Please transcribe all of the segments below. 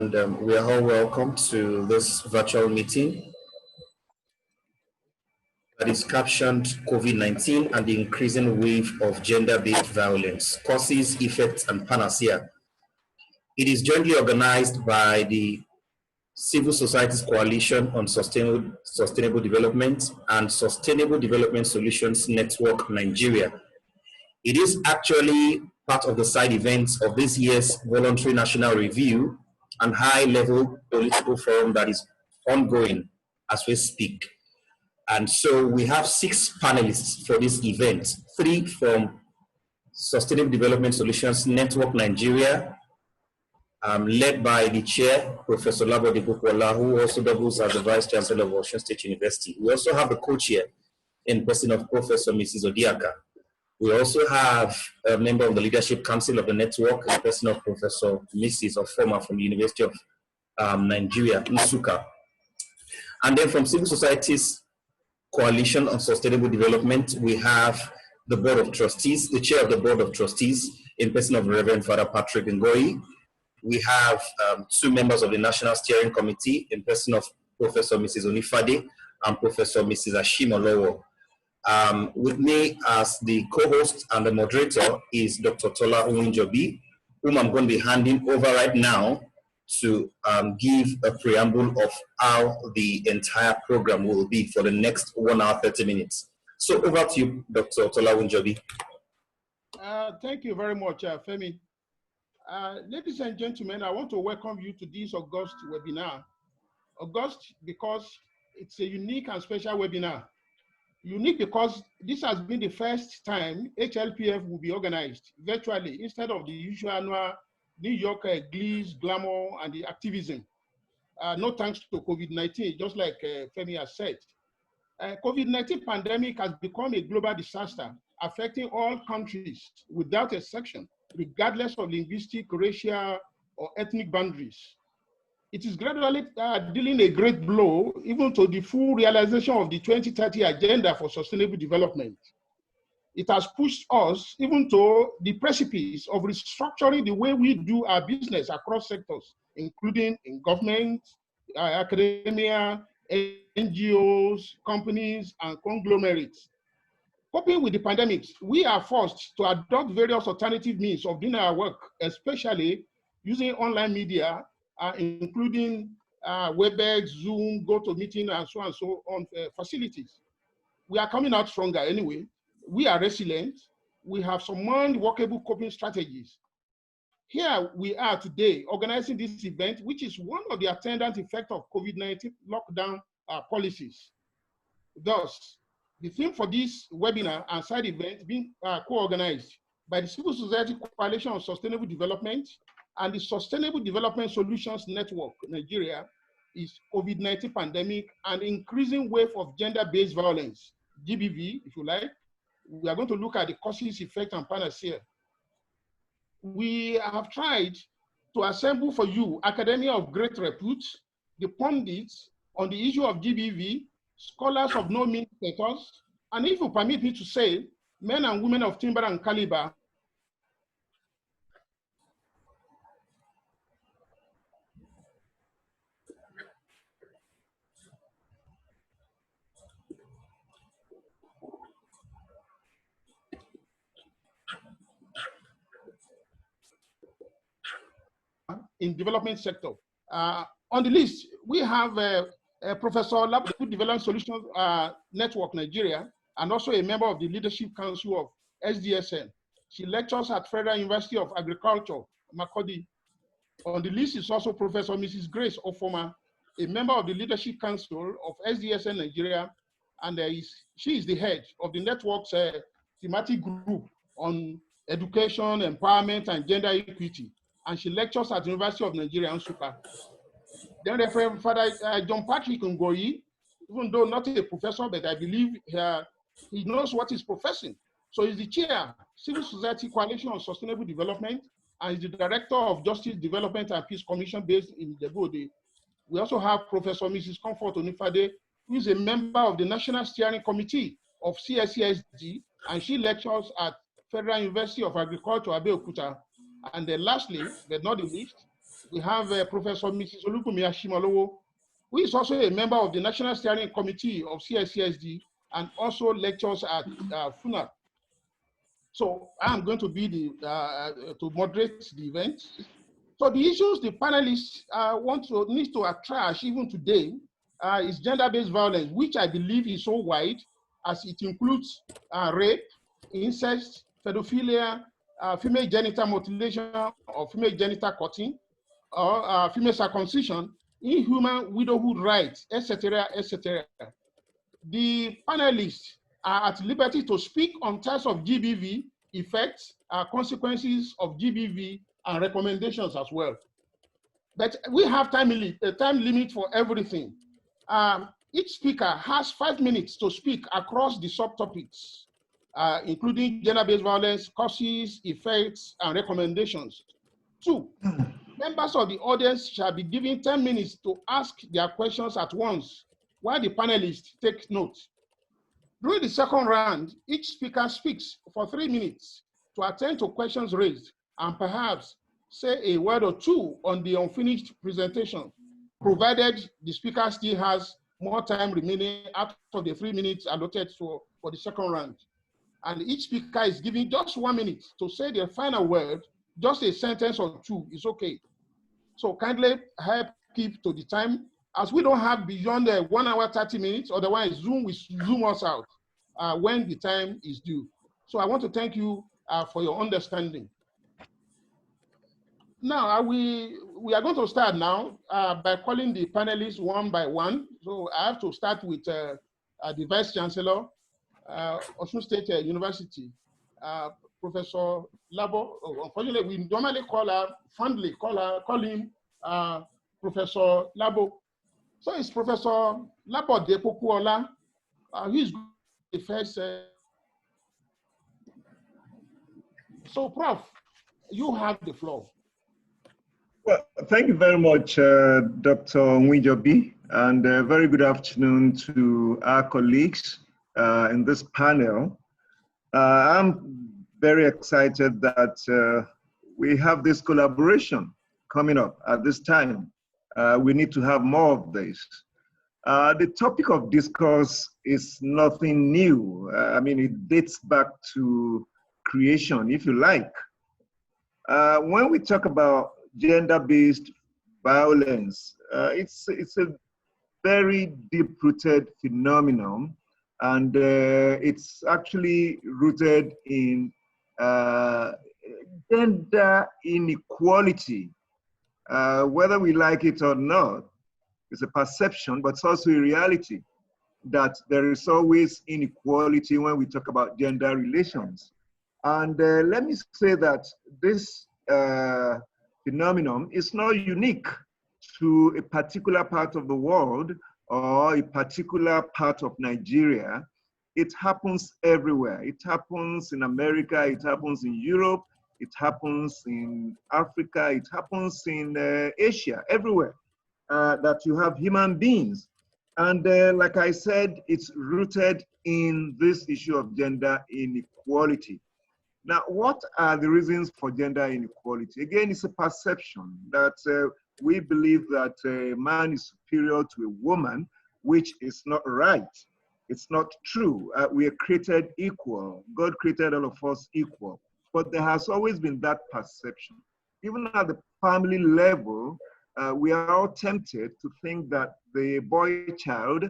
And we are all welcome to this virtual meeting that is captioned COVID-19 and the increasing wave of gender-based violence, causes, effects, and panacea. It is jointly organized by the Civil Society's Coalition on Sustainable Development and Sustainable Development Solutions Network Nigeria. It is actually part of the side events of this year's Voluntary National Review and high-level political forum that is ongoing as we speak. And so we have 6 panelists for this event, 3 from Sustainable Development Solutions Network Nigeria, led by the chair, Professor Labode Bukola, who also doubles as the Vice Chancellor of Osun State University. We also have the co-chair in person of Professor Mrs. Odiaka. We also have a member of the Leadership Council of the network, in person of Professor Mrs. Ofoma from the University of Nigeria, Nsukka. And then from Civil Society's Coalition on Sustainable Development, we have the Board of Trustees, the Chair of the Board of Trustees, in person of Reverend Father Patrick Ngoyi. We have 2 members of the National Steering Committee, in person of Professor Mrs. Onifade and Professor Mrs. Ashimolowo. With me as the co-host and the moderator is Dr. Tola Uwinjobi, whom I'm going to be handing over right now to give a preamble of how the entire program will be for the next 1 hour, 30 minutes. So over to you, Dr. Tola Uwinjobi. Thank you very much, Femi. Ladies and gentlemen, I want to welcome you to this August webinar. August because it's a unique and special webinar. Unique because this has been the first time HLPF will be organized virtually instead of the usual annual New York glees, glamour, and the activism. No thanks to COVID-19, just like Femi has said. COVID-19 pandemic has become a global disaster affecting all countries without exception, regardless of linguistic, racial, or ethnic boundaries. It is gradually dealing a great blow even to the full realization of the 2030 Agenda for Sustainable Development. It has pushed us even to the precipice of restructuring the way we do our business across sectors, including in government, academia, NGOs, companies, and conglomerates. Coping with the pandemic, we are forced to adopt various alternative means of doing our work, especially using online media, including WebEx, Zoom, GoToMeeting, and so on facilities. We are coming out stronger anyway. We are resilient. We have some workable coping strategies. Here we are today organizing this event, which is one of the attendant effects of COVID-19 lockdown policies. Thus, the theme for this webinar and side event being co-organized by the Civil Society Coalition on Sustainable Development and the Sustainable Development Solutions Network Nigeria is COVID-19 pandemic and increasing wave of gender-based violence, GBV, if you like. We are going to look at the causes, effect, and panacea. We have tried to assemble for you academia of great repute, the pundits on the issue of GBV, scholars of no mean status, and if you permit me to say, men and women of timber and caliber. In development sector. On the list, we have Professor Labode Development Solutions Network Nigeria, and also a member of the Leadership Council of SDSN. She lectures at Federal University of Agriculture, Makurdi. On the list is also Professor Mrs. Grace Ofoma, a member of the Leadership Council of SDSN Nigeria, and she is the head of the network's thematic group on education, empowerment, and gender equity. And she lectures at the University of Nigeria, Nsukka. Then Reverend Father John Patrick Ngoyi, even though not a professor, but I believe he knows what he's professing. So he's the chair, Civil Society Coalition on Sustainable Development, and he's the director of Justice, Development, and Peace Commission based in Debode. We also have Professor Mrs. Comfort Onifade, who is a member of the National Steering Committee of CSCSD, and she lectures at Federal University of Agriculture, Abuja. And then lastly, but not the least, we have Professor Mrs. Olukumi Ashimolowo, who is also a member of the National Steering Committee of CSCSD and also lectures at FUNAP. So I'm going to be to moderate the event. So the issues the panelists need to trash even today is gender-based violence, which I believe is so wide as it includes rape, incest, pedophilia, female genital mutilation or female genital cutting, or female circumcision, inhuman widowhood rights, etc., etc. The panelists are at liberty to speak on types of GBV, effects, consequences of GBV, and recommendations as well. But we have a time limit for everything. Each speaker has 5 minutes to speak across the subtopics, including gender-based violence, causes, effects, and recommendations. 2, members of the audience shall be given 10 minutes to ask their questions at once, while the panelists take notes. During the second round, each speaker speaks for 3 minutes to attend to questions raised and perhaps say a word or two on the unfinished presentation, provided the speaker still has more time remaining after the 3 minutes allotted for the second round. And each speaker is given just 1 minute to say their final word, just a sentence or two is okay. So kindly help keep to the time, as we don't have beyond 1 hour, 30 minutes, otherwise Zoom will zoom us out when the time is due. So I want to thank you for your understanding. Now, we are going to start now by calling the panelists one by one. So I have to start with the Vice Chancellor, Osun State University, Professor Labo. Unfortunately, we normally fondly call him Professor Labo. So it's Professor Labo Depokuola. He's the first. So, Prof, you have the floor. Well, thank you very much, Dr. Nwijobi, and very good afternoon to our colleagues in this panel. I'm very excited that we have this collaboration coming up at this time. We need to have more of this. The topic of discourse is nothing new. I mean, it dates back to creation, if you like. When we talk about gender-based violence, it's a very deep-rooted phenomenon, and it's actually rooted in gender inequality. Whether we like it or not, it's a perception, but it's also a reality that there is always inequality when we talk about gender relations. And let me say that this phenomenon is not unique to a particular part of the world or a particular part of Nigeria. It happens everywhere. It happens in America, it happens in Europe, it happens in Africa, it happens in Asia, everywhere that you have human beings. And like I said, it's rooted in this issue of gender inequality. Now, what are the reasons for gender inequality? Again, it's a perception that we believe that a man is superior to a woman, which is not right. It's not true. We are created equal. God created all of us equal. But there has always been that perception. Even at the family level, we are all tempted to think that the boy child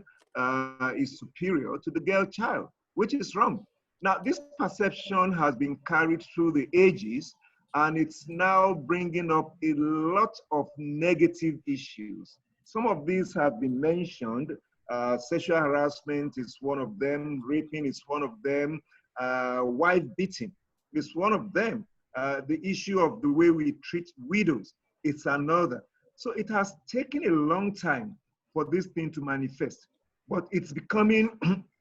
is superior to the girl child, which is wrong. Now, this perception has been carried through the ages, and it's now bringing up a lot of negative issues. Some of these have been mentioned. Sexual harassment is one of them. Raping is one of them. Wife beating is one of them. The issue of the way we treat widows, it's another. So it has taken a long time for this thing to manifest, but it's becoming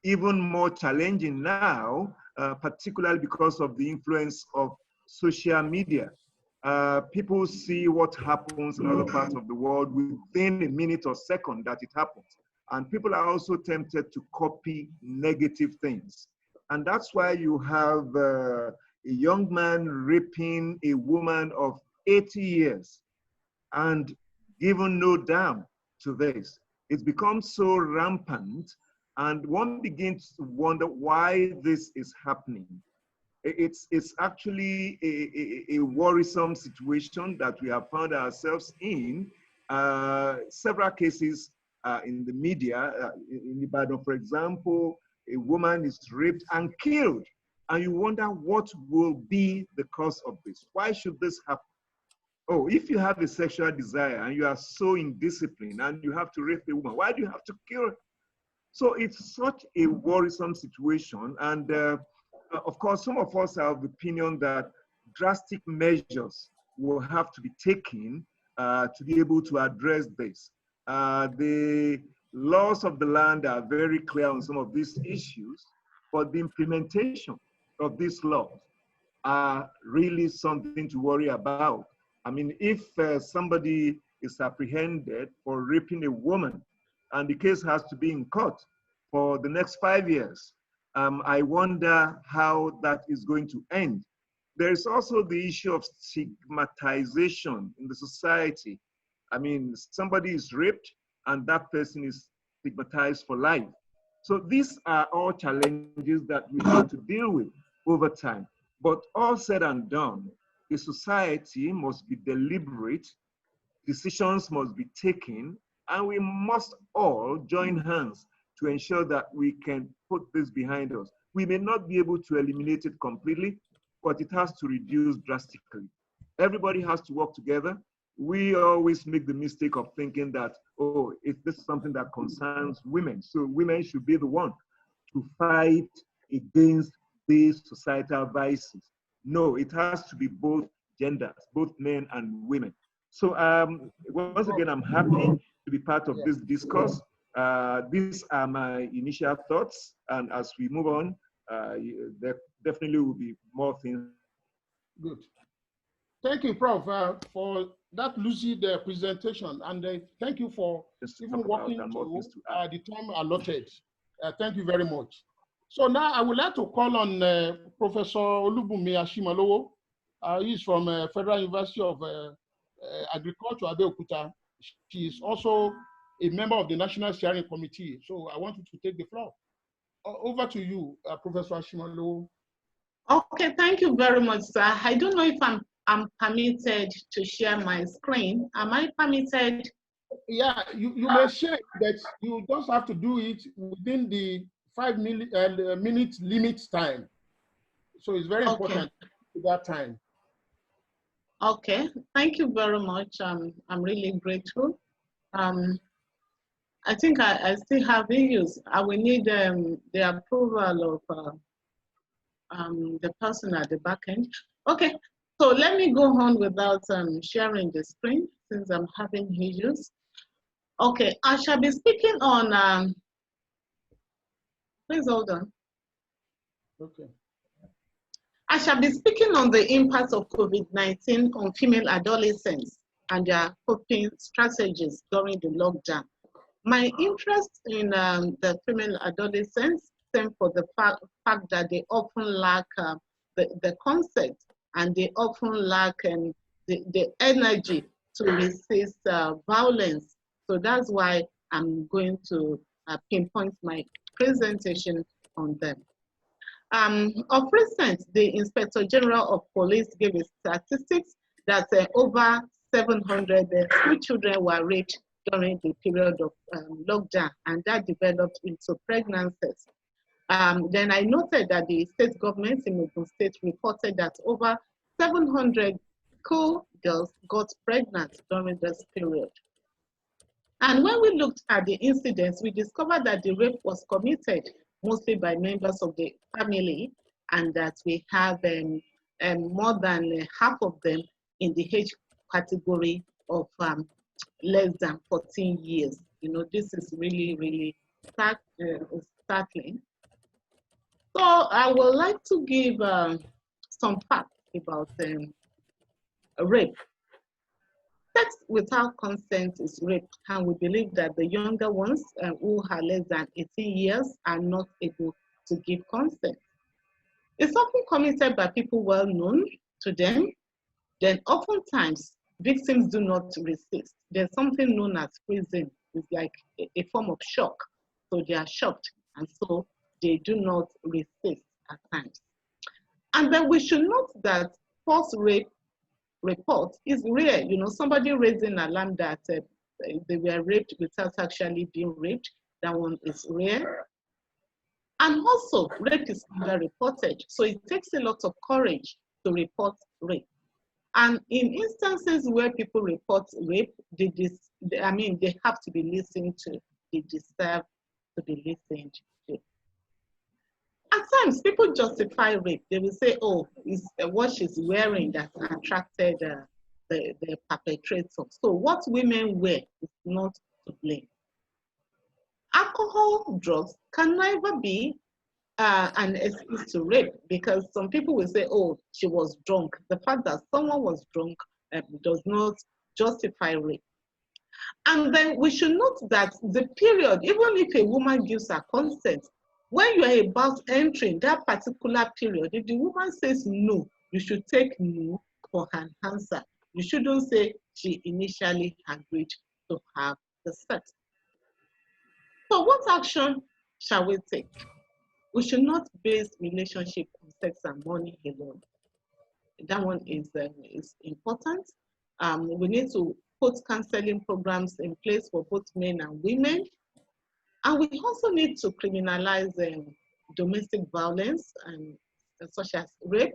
even more challenging now, particularly because of the influence of social media. People see what happens in other parts of the world within a minute or second that it happens. And people are also tempted to copy negative things. And that's why you have a young man raping a woman of 80 years. and given no damn to this. It's become so rampant, and one begins to wonder why this is happening. It's actually a worrisome situation that we have found ourselves in. Several cases in the media, in Ibadan, for example, a woman is raped and killed. And you wonder what will be the cause of this? Why should this happen? Oh, if you have a sexual desire and you are so indisciplined and you have to rape a woman, why do you have to kill her? So it's such a worrisome situation. And of course, some of us are of the opinion that drastic measures will have to be taken to be able to address this. The laws of the land are very clear on some of these issues, but the implementation of these laws are really something to worry about. I mean, if somebody is apprehended for raping a woman and the case has to be in court for the next 5 years, I wonder how that is going to end. There is also the issue of stigmatization in the society. I mean, somebody is raped and that person is stigmatized for life. So these are all challenges that we have to deal with over time. But all said and done, the society must be deliberate, decisions must be taken, and we must all join hands to ensure that we can put this behind us. We may not be able to eliminate it completely, but it has to reduce drastically. Everybody has to work together. We always make the mistake of thinking that, oh, this is something that concerns women, so women should be the one to fight against these societal vices. No, it has to be both genders, both men and women. So once again, I'm happy to be part of this discourse. These are my initial thoughts, and as we move on, there definitely will be more things. Good. Thank you, Prof, for that lucid presentation, and thank you for even working to the time allotted. Thank you very much. So now I would like to call on Professor Olubunmi Ashimolowo. He's from Federal University of Agriculture, Abeokuta. She is also a member of the National Steering Committee. So I want you to take the floor. Over to you, Professor Ashimolowo. Okay, thank you very much, sir. I don't know if I'm permitted to share my screen. Am I permitted? Yeah, you may share, but you just have to do it within the 5 minute limit time. So it's very important to that time. Okay, thank you very much. I'm really grateful. I think I still have issues. I will need the approval of the person at the back end. Okay, so let me go on without sharing the screen since I'm having issues. Okay, I shall be speaking on, please hold on. Okay. I shall be speaking on the impact of COVID-19 on female adolescents and their coping strategies during the lockdown. My interest in the female adolescents stem for the fact that they often lack the concept, and they often lack the energy to resist violence. So that's why I'm going to pinpoint my presentation on them. Of recent, the Inspector General of Police gave a statistics that over 700 school children were raped during the period of lockdown, and that developed into pregnancies. Then I noted that the state government in Ogun State reported that over 700 school girls got pregnant during this period. And when we looked at the incidents, we discovered that the rape was committed mostly by members of the family, and that we have more than half of them in the age category of less than 14 years. You know, this is really, really startling. So I would like to give some facts about rape. Sex without consent is rape, and we believe that the younger ones who are less than 18 years are not able to give consent. It's often committed by people well known to them. Then oftentimes victims do not resist. There's something known as freezing. It's like a form of shock. So they are shocked, and so they do not resist at times. And then we should note that false rape report is rare. You know, somebody raising an alarm that they were raped without actually being raped. That one is rare. And also, rape is underreported. So it takes a lot of courage to report rape. And in instances where people report rape, they have to be listened to. They deserve to be listened to. At times, people justify rape. They will say, oh, it's what she's wearing that attracted the perpetrator. So what women wear is not to blame. Alcohol, drugs can never be an excuse to rape, because some people will say, oh, she was drunk. The fact that someone was drunk does not justify rape. And then we should note that the period, even if a woman gives her consent, when you are about entering that particular period, if the woman says no, you should take no for an answer. You shouldn't say she initially agreed to have the sex. So what action shall we take? We should not base relationship on sex and money alone. That one is important. We need to put counseling programs in place for both men and women. And we also need to criminalize domestic violence, such as rape.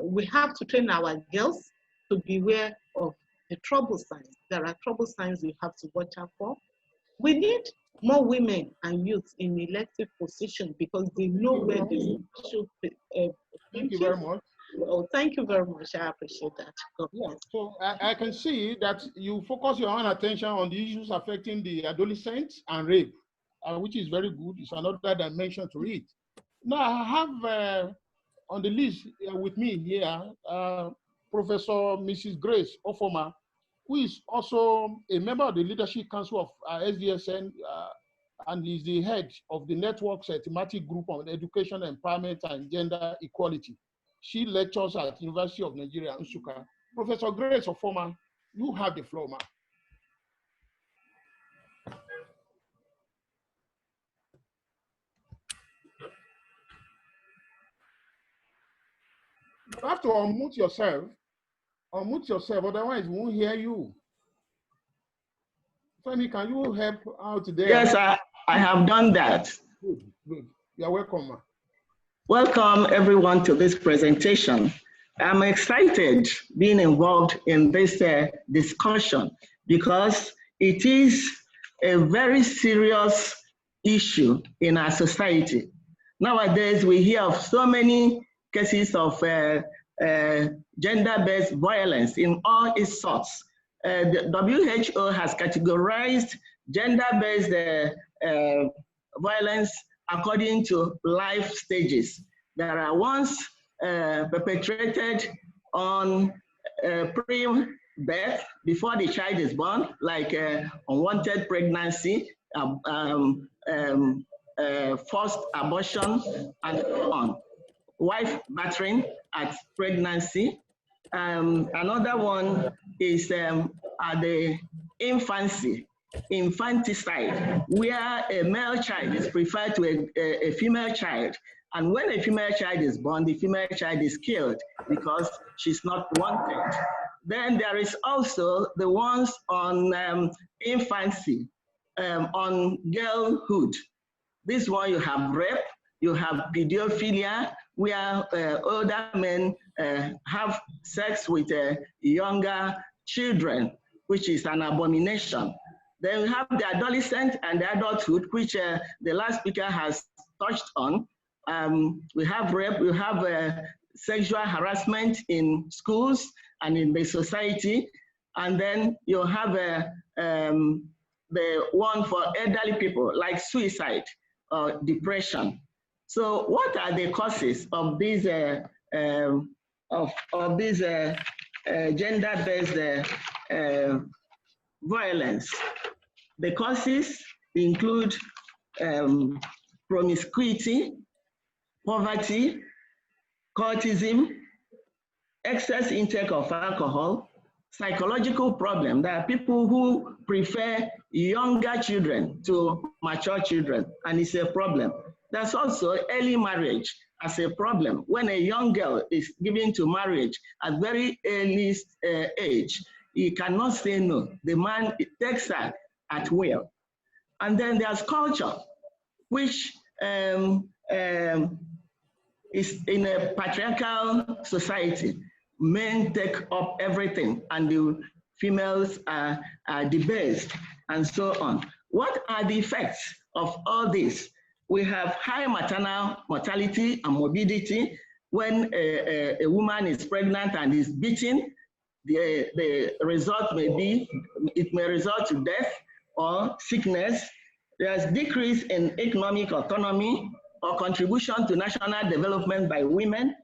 We have to train our girls to beware of the trouble signs. There are trouble signs you have to watch out for. We need more women and youth in elective positions because they know where they should be. Thank you very much. Oh, thank you very much. I appreciate that. Yeah. So I can see that you focus your own attention on the issues affecting the adolescents and rape, which is very good. It's another dimension to it. Now I have on the list with me here Professor Mrs. Grace Ofoma, who is also a member of the Leadership Council of SDSN and is the head of the network's thematic group on education, empowerment, and gender equality. She lectures at University of Nigeria, Nsukka. Professor Grace Ofoma, you have the floor, ma'am. You have to unmute yourself. Unmute yourself, otherwise we won't hear you. Femi, can you help out there? Yes, I have done that. Good, good. You're welcome, ma'am. Welcome everyone to this presentation. I'm excited being involved in this discussion because it is a very serious issue in our society. Nowadays, we hear of so many cases of gender-based violence in all its sorts. The WHO has categorized gender-based violence according to life stages. There are ones perpetrated on pre-birth, before the child is born, like unwanted pregnancy, forced abortion, and so on. Wife battering at pregnancy. Another one is at the infancy, infanticide, where a male child is preferred to a female child. And when a female child is born, the female child is killed because she's not wanted. Then there is also the ones on infancy, on girlhood. This one you have rape, you have pedophilia, where older men have sex with younger children, which is an abomination. Then we have the adolescent and the adulthood, which the last speaker has touched on. We have rape, we have sexual harassment in schools and in the society. And then you have the one for elderly people, like suicide or depression. So what are the causes of these gender-based violence? The causes include promiscuity, poverty, cultism, excess intake of alcohol, psychological problem. There are people who prefer younger children to mature children, and it's a problem. There's also early marriage as a problem. When a young girl is given to marriage at very early age, he cannot say no. The man takes her at will. And then there's culture, which is in a patriarchal society. Men take up everything and the females are debased and so on. What are the effects of all this? We have high maternal mortality and morbidity. When a woman is pregnant and is beaten, the result may be, it may result to death or sickness. There's decrease in economic autonomy or contribution to national development by women.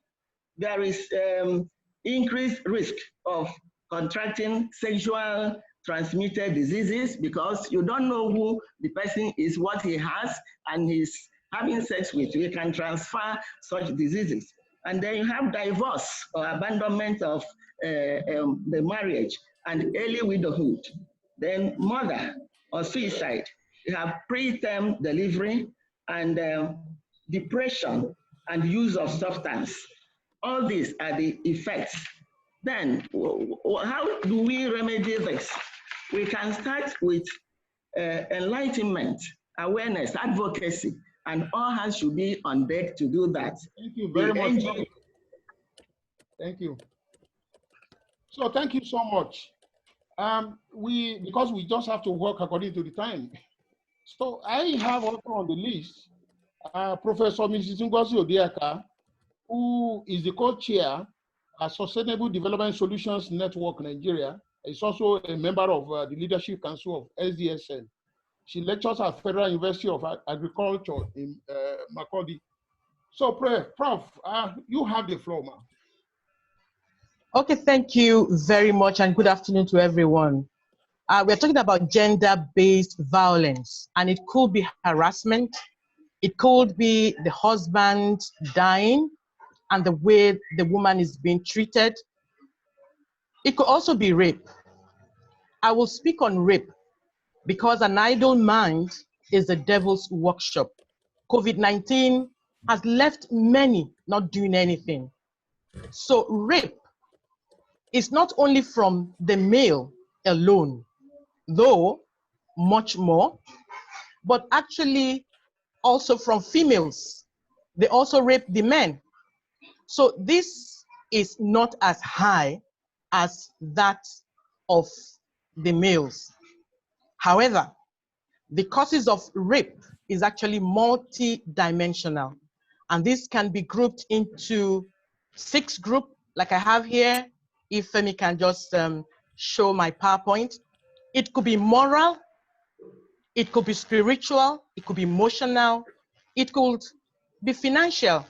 There is increased risk of contracting sexual transmitted diseases because you don't know who the person is, what he has, and he's having sex with you. You can transfer such diseases. And then you have divorce or abandonment of the marriage and early widowhood. Then murder or suicide. You have preterm delivery and depression and use of substance. All these are the effects. Then, how do we remedy this? We can start with enlightenment, awareness, advocacy, and all hands should be on deck to do that. Thank you very much. Thank you. So thank you so much. Because we just have to work according to the time. So I have also on the list Professor Mrs. Ngozi Odiaka, who is the co-chair at Sustainable Development Solutions Network Nigeria. Is also a member of the Leadership Council of SDSN. She lectures at Federal University of Agriculture in Makurdi. So, Prof, you have the floor, ma'am. Okay, thank you very much, and good afternoon to everyone. We're talking about gender-based violence, and it could be harassment, it could be the husband dying, and the way the woman is being treated. It could also be rape. I will speak on rape because an idle mind is the devil's workshop. COVID-19 has left many not doing anything. So rape is not only from the male alone, though much more, but actually also from females. They also rape the men. So this is not as high as that of the males. However, the causes of rape is actually multi-dimensional, and this can be grouped into 6 groups, like I have here. If Femi can just show my PowerPoint. It could be moral, it could be spiritual, it could be emotional, it could be financial,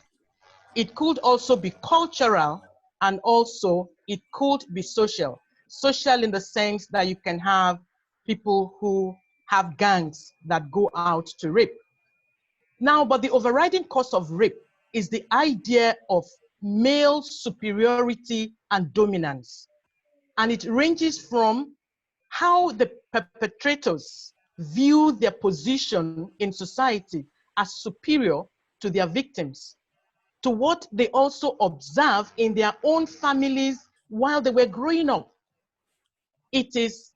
it could also be cultural, and also it could be social. Social in the sense that you can have people who have gangs that go out to rape. Now, but the overriding cause of rape is the idea of male superiority and dominance. And it ranges from how the perpetrators view their position in society as superior to their victims, to what they also observe in their own families while they were growing up. It is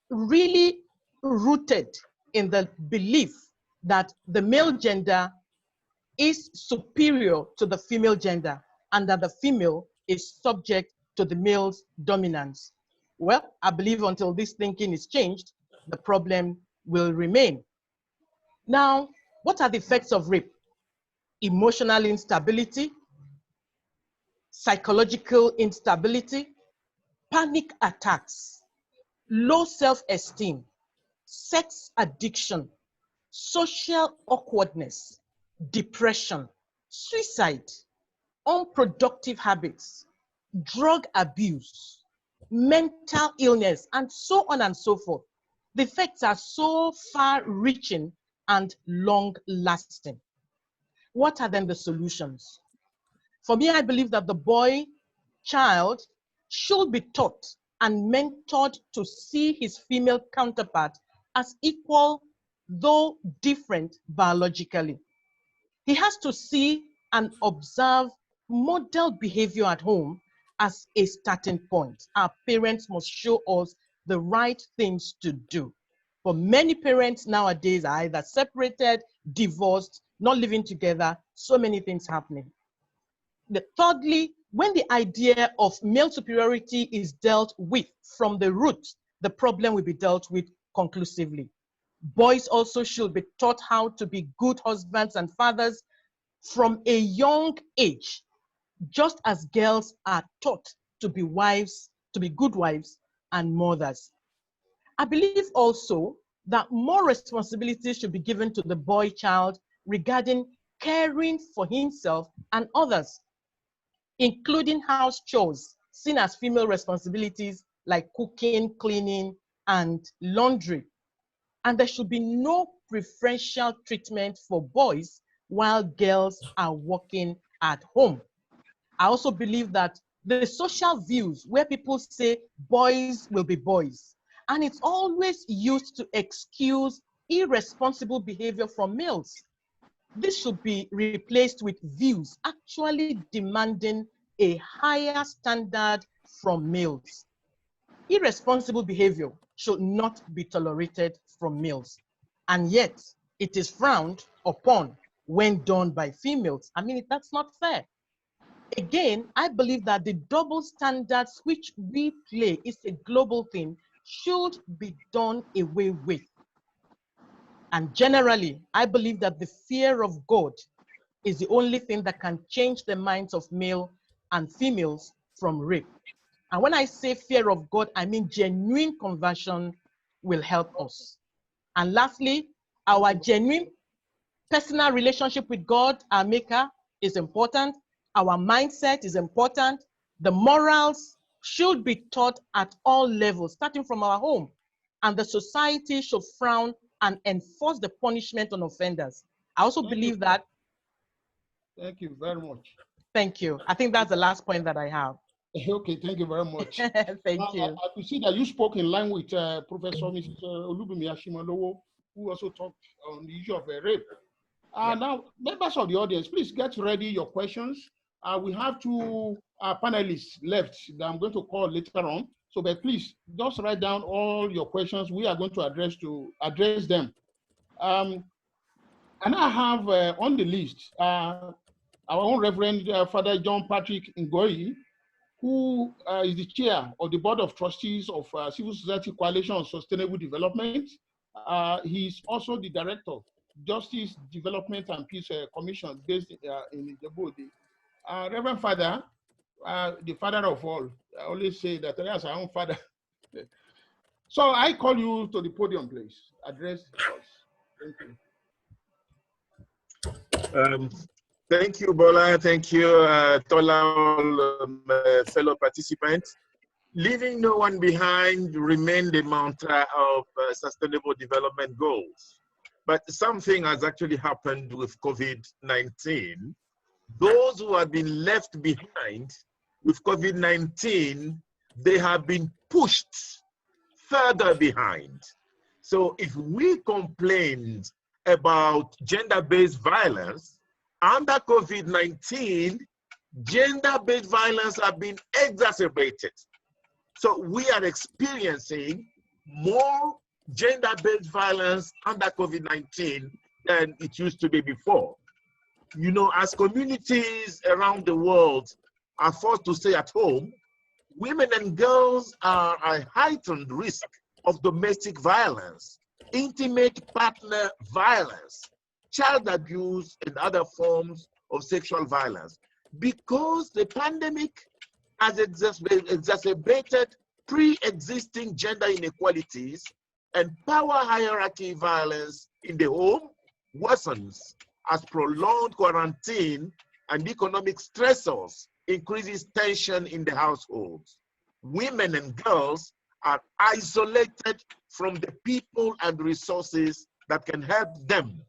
really rooted in the belief that the male gender is superior to the female gender and that the female is subject to the male's dominance. Well, I believe until this thinking is changed, the problem will remain. Now, what are the effects of rape? Emotional instability, psychological instability, panic attacks, low self-esteem, sex addiction, social awkwardness, depression, suicide, unproductive habits, drug abuse, mental illness, and so on and so forth. The effects are so far-reaching and long-lasting. What are then the solutions? For me, I believe that the boy child should be taught and mentored to see his female counterpart as equal, though different biologically. He has to see and observe model behavior at home as a starting point. Our parents must show us the right things to do. For many parents nowadays are either separated, divorced, not living together, so many things happening. Thirdly, when the idea of male superiority is dealt with from the root, the problem will be dealt with conclusively. Boys also should be taught how to be good husbands and fathers from a young age, just as girls are taught to be wives, to be good wives and mothers. I believe also that more responsibility should be given to the boy child regarding caring for himself and others, including house chores seen as female responsibilities like cooking, cleaning, and laundry. And there should be no preferential treatment for boys while girls are working at home. I also believe that the social views where people say boys will be boys, and it's always used to excuse irresponsible behavior from males. This should be replaced with views actually demanding a higher standard from males. Irresponsible behavior should not be tolerated from males, and yet it is frowned upon when done by females. I mean, that's not fair. Again, I believe that the double standards which we play is a global thing should be done away with. And generally, I believe that the fear of God is the only thing that can change the minds of male and females from rape. And when I say fear of God, I mean genuine conversion will help us. And lastly, our genuine personal relationship with God, our Maker, is important. Our mindset is important. The morals should be taught at all levels, starting from our home. And the society should frown and enforce the punishment on offenders. I also believe that. Thank you very much. Thank you. I think that's the last point that I have. Okay, thank you very much. Thank you. I could see that you spoke in line with Professor Mrs. Olubimi Ashimolowo, who also talked on the issue of rape. Now, members of the audience, please get ready your questions. We have two panelists left that I'm going to call later on. So, but please just write down all your questions. We are going to address them. And I have on the list our own Reverend Father John Patrick Ngoyi, who is the chair of the Board of Trustees of Civil Society Coalition on Sustainable Development. He's also the director, Justice, Development and Peace Commission based in Ijebu-Ode. Reverend Father, the father of all, I always say that he has our own father. So I call you to the podium, please. Address us. Thank you. Thank you, Bola. Thank you, Tola, fellow participants. Leaving no one behind remain the mantra of Sustainable Development Goals. But something has actually happened with COVID-19. Those who have been left behind with COVID-19, they have been pushed further behind. So if we complained about gender-based violence, under COVID-19, gender-based violence have been exacerbated. So we are experiencing more gender-based violence under COVID-19 than it used to be before. You know, as communities around the world are forced to stay at home, women and girls are at heightened risk of domestic violence, intimate partner violence, child abuse, and other forms of sexual violence, because the pandemic has exacerbated pre-existing gender inequalities, and power hierarchy violence in the home worsens as prolonged quarantine and economic stressors increases tension in the households. Women and girls are isolated from the people and resources that can help them,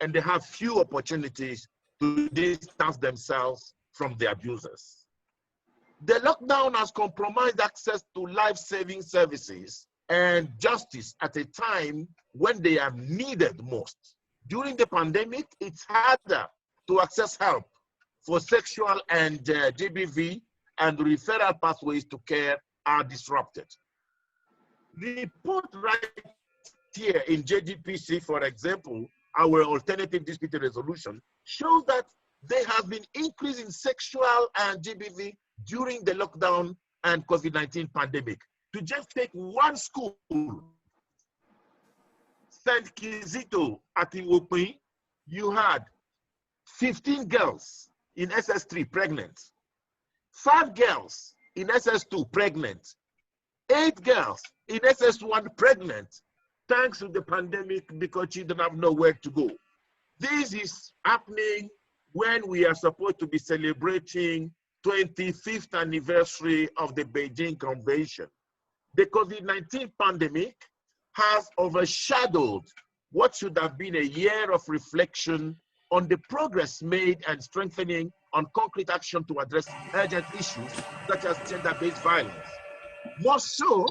and they have few opportunities to distance themselves from the abusers. The lockdown has compromised access to life-saving services and justice at a time when they are needed most. During the pandemic, it's harder to access help for sexual and GBV, and referral pathways to care are disrupted. The report right here in JGPC, for example, our alternative dispute resolution, shows that there has been increase in sexual and GBV during the lockdown and COVID-19 pandemic. To just take one school, St. Kizito at Iwopi, you had 15 girls in SS3 pregnant, 5 girls in SS2 pregnant, 8 girls in SS1 pregnant, thanks to the pandemic because children have nowhere to go. This is happening when we are supposed to be celebrating 25th anniversary of the Beijing Convention. The COVID-19 pandemic has overshadowed what should have been a year of reflection on the progress made and strengthening on concrete action to address urgent issues such as gender-based violence. More so,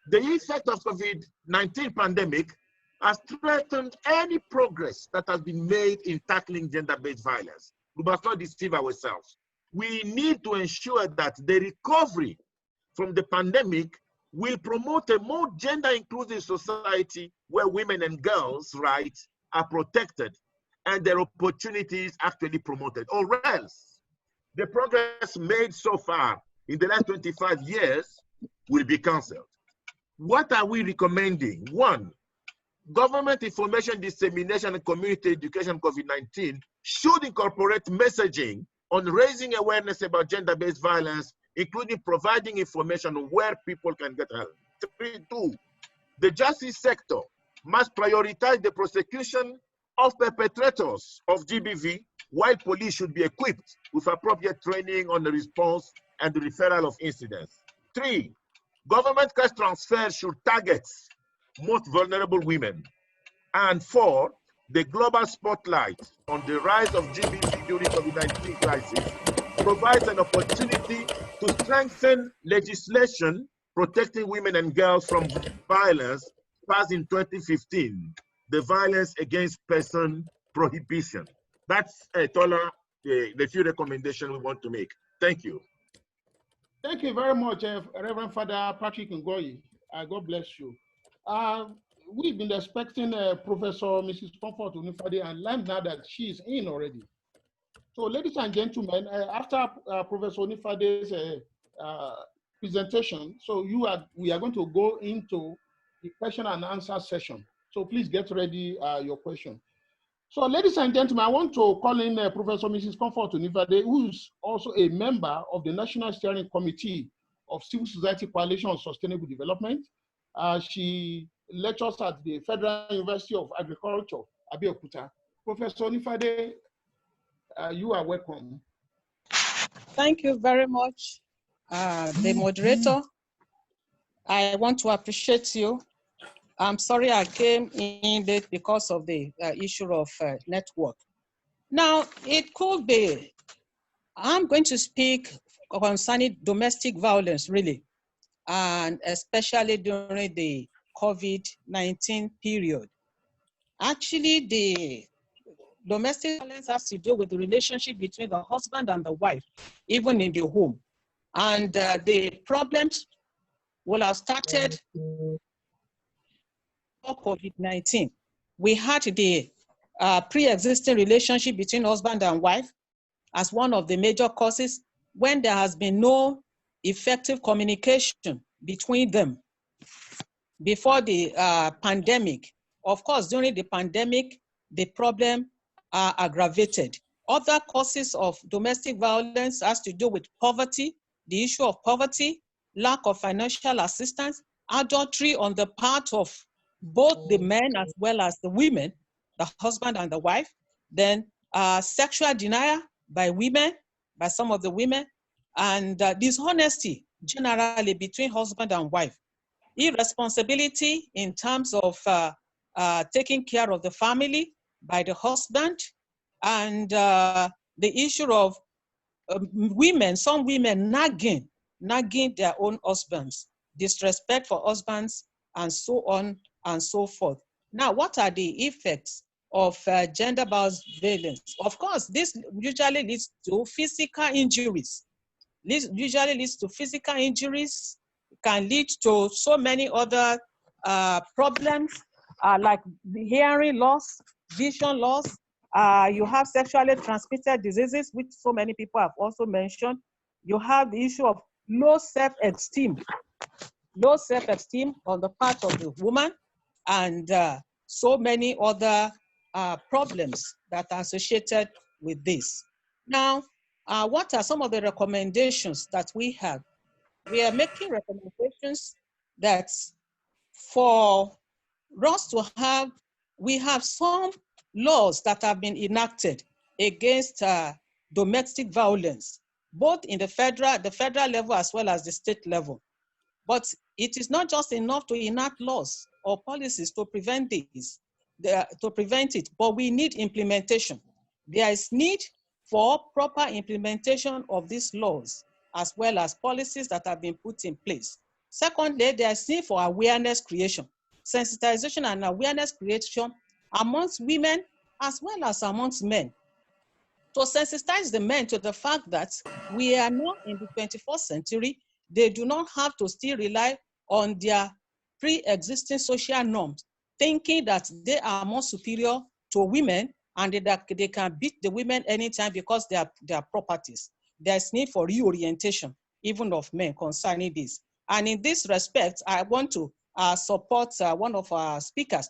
the effect of COVID-19 pandemic has threatened any progress that has been made in tackling gender-based violence. We must not deceive ourselves. We need to ensure that the recovery from the pandemic will promote a more gender-inclusive society where women and girls' rights are protected and their opportunities actually promoted, or else the progress made so far in the last 25 years will be cancelled. What are we recommending? 1, government information dissemination and community education COVID-19 should incorporate messaging on raising awareness about gender-based violence, including providing information on where people can get help. 2, the justice sector must prioritize the prosecution of perpetrators of GBV, while police should be equipped with appropriate training on the response and the referral of incidents. 3, government cash transfers should target most vulnerable women. And 4, the global spotlight on the rise of GBV during COVID-19 crisis provides an opportunity to strengthen legislation protecting women and girls from violence passed in 2015, the Violence Against Person Prohibition. That's the few recommendations we want to make. Thank you. Thank you very much, Reverend Father Patrick Ngoyi. God bless you. We've been expecting Professor Mrs. Comfort Unifade, and learned now that she is in already. So, ladies and gentlemen, after Professor Unifade's presentation, so we are going to go into the question and answer session. So please get ready your question. So, ladies and gentlemen, I want to call in Professor Mrs. Comfort Unifade, who is also a member of the National Steering Committee of Civil Society Coalition on Sustainable Development. She lectures at the Federal University of Agriculture, Abuja. Professor Unifade, you are welcome. Thank you very much, the moderator. I want to appreciate you. I'm sorry I came in late because of the issue of network. Now, it could be, I'm going to speak concerning domestic violence, really, and especially during the COVID-19 period. Actually, the domestic violence has to do with the relationship between the husband and the wife, even in the home. And the problems will have started before COVID-19. We had the pre-existing relationship between husband and wife as one of the major causes when there has been no effective communication between them before the pandemic. Of course, during the pandemic, the problem aggravated. Other causes of domestic violence has to do with poverty, the issue of poverty, lack of financial assistance, adultery on the part of both the men as well as the women, the husband and the wife, then sexual denial by women, by some of the women, and dishonesty generally between husband and wife, irresponsibility in terms of taking care of the family by the husband, and the issue of women, some women nagging their own husbands, disrespect for husbands, and so on and so forth. Now, what are the effects of gender-based violence? Of course, this usually leads to physical injuries. This usually leads to physical injuries, can lead to so many other problems like the hearing loss, vision loss. You have sexually transmitted diseases, which so many people have also mentioned. You have the issue of low self-esteem on the part of the woman, and so many other problems that are associated with this. Now, what are some of the recommendations that we have? We are making recommendations that for us to have, we have some laws that have been enacted against domestic violence, both in the federal level as well as the state level. But it is not just enough to enact laws or policies to prevent this, to prevent it, but we need implementation. There is need for proper implementation of these laws, as well as policies that have been put in place. Secondly, there is need for awareness creation, sensitization and awareness creation amongst women as well as amongst men, to sensitize the men to the fact that we are now in the 21st century. They do not have to still rely on their pre-existing social norms, thinking that they are more superior to women and that they can beat the women anytime because they are properties. There's need for reorientation, even of men, concerning this. And in this respect, I want to support one of our speakers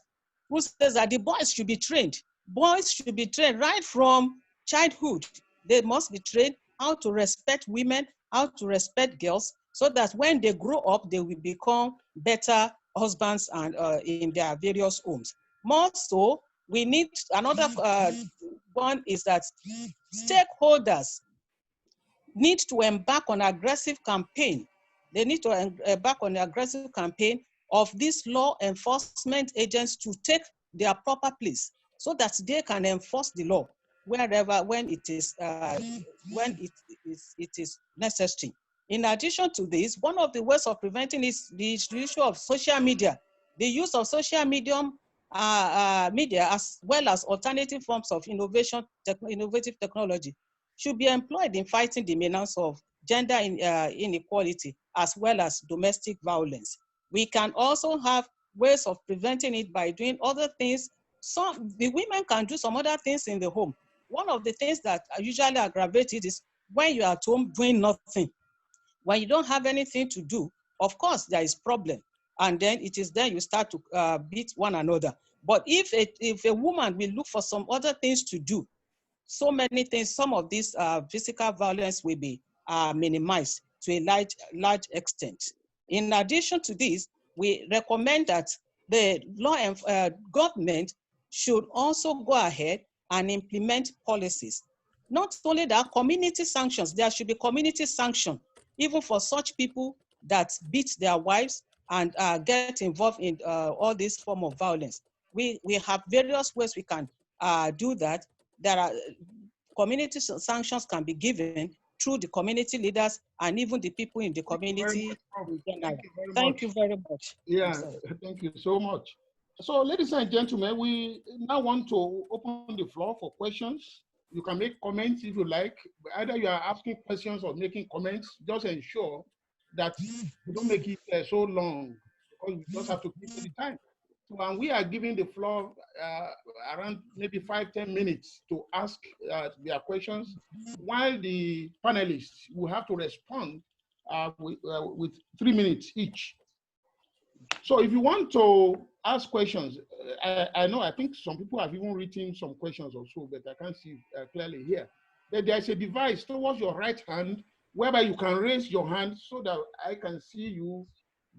who says that the boys should be trained. Boys should be trained right from childhood. They must be trained how to respect women, how to respect girls, so that when they grow up, they will become better husbands and in their various homes. More so, we need another one is that stakeholders need to embark on aggressive campaign. They need to embark on an aggressive campaign of these law enforcement agents to take their proper place so that they can enforce the law wherever, when it is necessary. In addition to this, one of the ways of preventing is the issue of social media. The use of social media as well as alternative forms of innovative technology should be employed in fighting the menace of gender inequality as well as domestic violence. We can also have ways of preventing it by doing other things. The women can do some other things in the home. One of the things that usually aggravate it is when you are at home doing nothing. When you don't have anything to do, of course there is problem. And then it is then you start to beat one another. But if a woman will look for some other things to do, so many things, some of this physical violence will be minimized to a large extent. In addition to this, we recommend that the government should also go ahead and implement policies. Not only that, community sanctions, there should be community sanction, even for such people that beat their wives and get involved in all this form of violence. We have various ways we can do that. There are community sanctions can be given through the community leaders and even the people in the community. Thank you very much. Yeah, thank you so much. So, ladies and gentlemen, we now want to open the floor for questions. You can make comments if you like. Either you are asking questions or making comments. Just ensure that you don't make it so long, because we just have to keep the time. So, and we are giving the floor around maybe 5-10 minutes to ask their questions, while the panelists will have to respond with 3 minutes each. So if you want to ask questions, I think some people have even written some questions or so, but I can't see clearly here. But there's a device towards your right hand whereby you can raise your hand so that I can see you,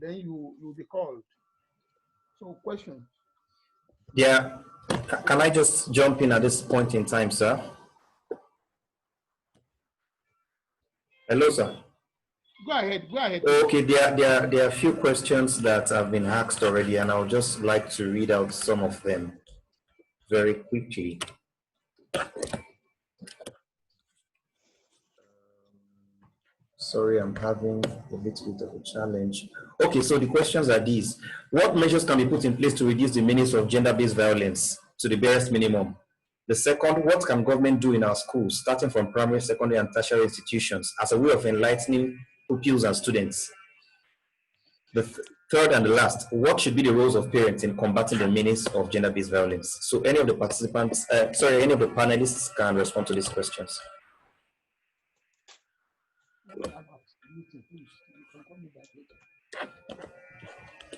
then you'll be called. So question. Yeah, can I just jump in at this point in time, sir? Hello, sir. Go ahead. Okay, there are a few questions that have been asked already, and I would just like to read out some of them very quickly. Sorry, I'm having a little bit of a challenge. Okay, so the questions are these. What measures can be put in place to reduce the menace of gender-based violence to the barest minimum? The second, what can government do in our schools, starting from primary, secondary, and tertiary institutions, as a way of enlightening pupils and students? The third and the last, what should be the roles of parents in combating the menace of gender-based violence? So any of the participants, any of the panelists can respond to these questions.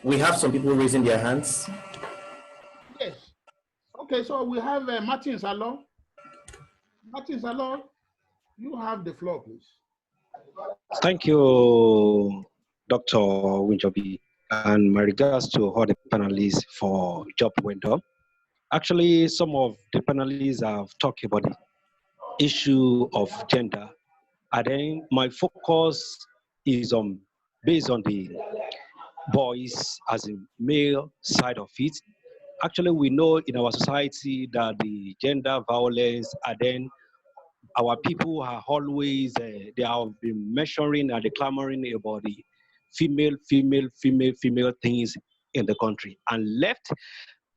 We have some people raising their hands. Yes. Okay, so we have Martin Salo. Martin Salo, you have the floor, please. Thank you, Dr. Winjobi, and my regards to all the panelists for job well done. Actually, some of the panelists have talked about the issue of gender, and then my focus is on based on the boys as a male side of it. Actually, we know in our society that the gender violence, and then our people are always, they have been measuring and clamoring about the female things in the country and left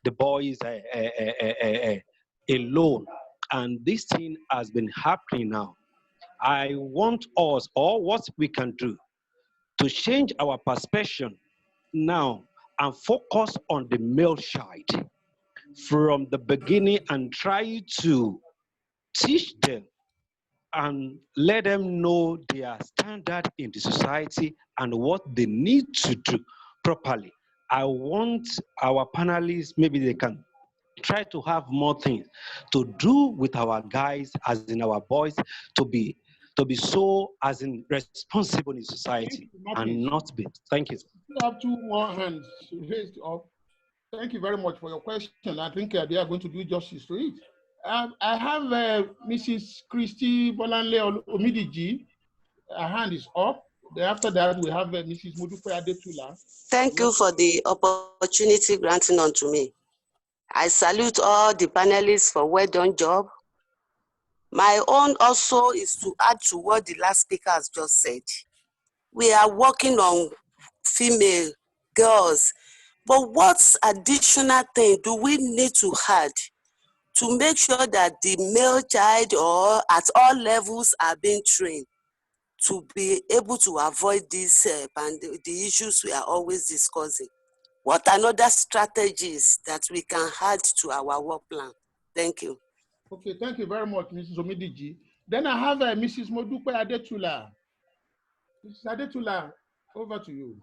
the boys alone. And this thing has been happening now. I want us, or what we can do, to change our perception now and focus on the male side from the beginning and try to teach them and let them know their standard in the society and what they need to do properly. I want our panelists, maybe they can try to have more things to do with our guys, as in our boys, to be so as in responsible in society and not be. Thank you. We have two more hands raised up. Thank you very much for your question. I think they are going to do justice to it. I have Mrs. Christy Bolanle Omidiji. Her hand is up. Then after that, we have Mrs. Modupe Adetula. Thank you for the opportunity granted unto me. I salute all the panelists for well done job. My own also is to add to what the last speaker has just said. We are working on female girls, but what additional thing do we need to add to make sure that the male child or at all levels are being trained to be able to avoid these and the issues we are always discussing? What another strategies that we can add to our work plan? Thank you. Okay, thank you very much, Mrs. Omidiji. Then I have Mrs. Modupe Adetula. Mrs. Adetula, over to you.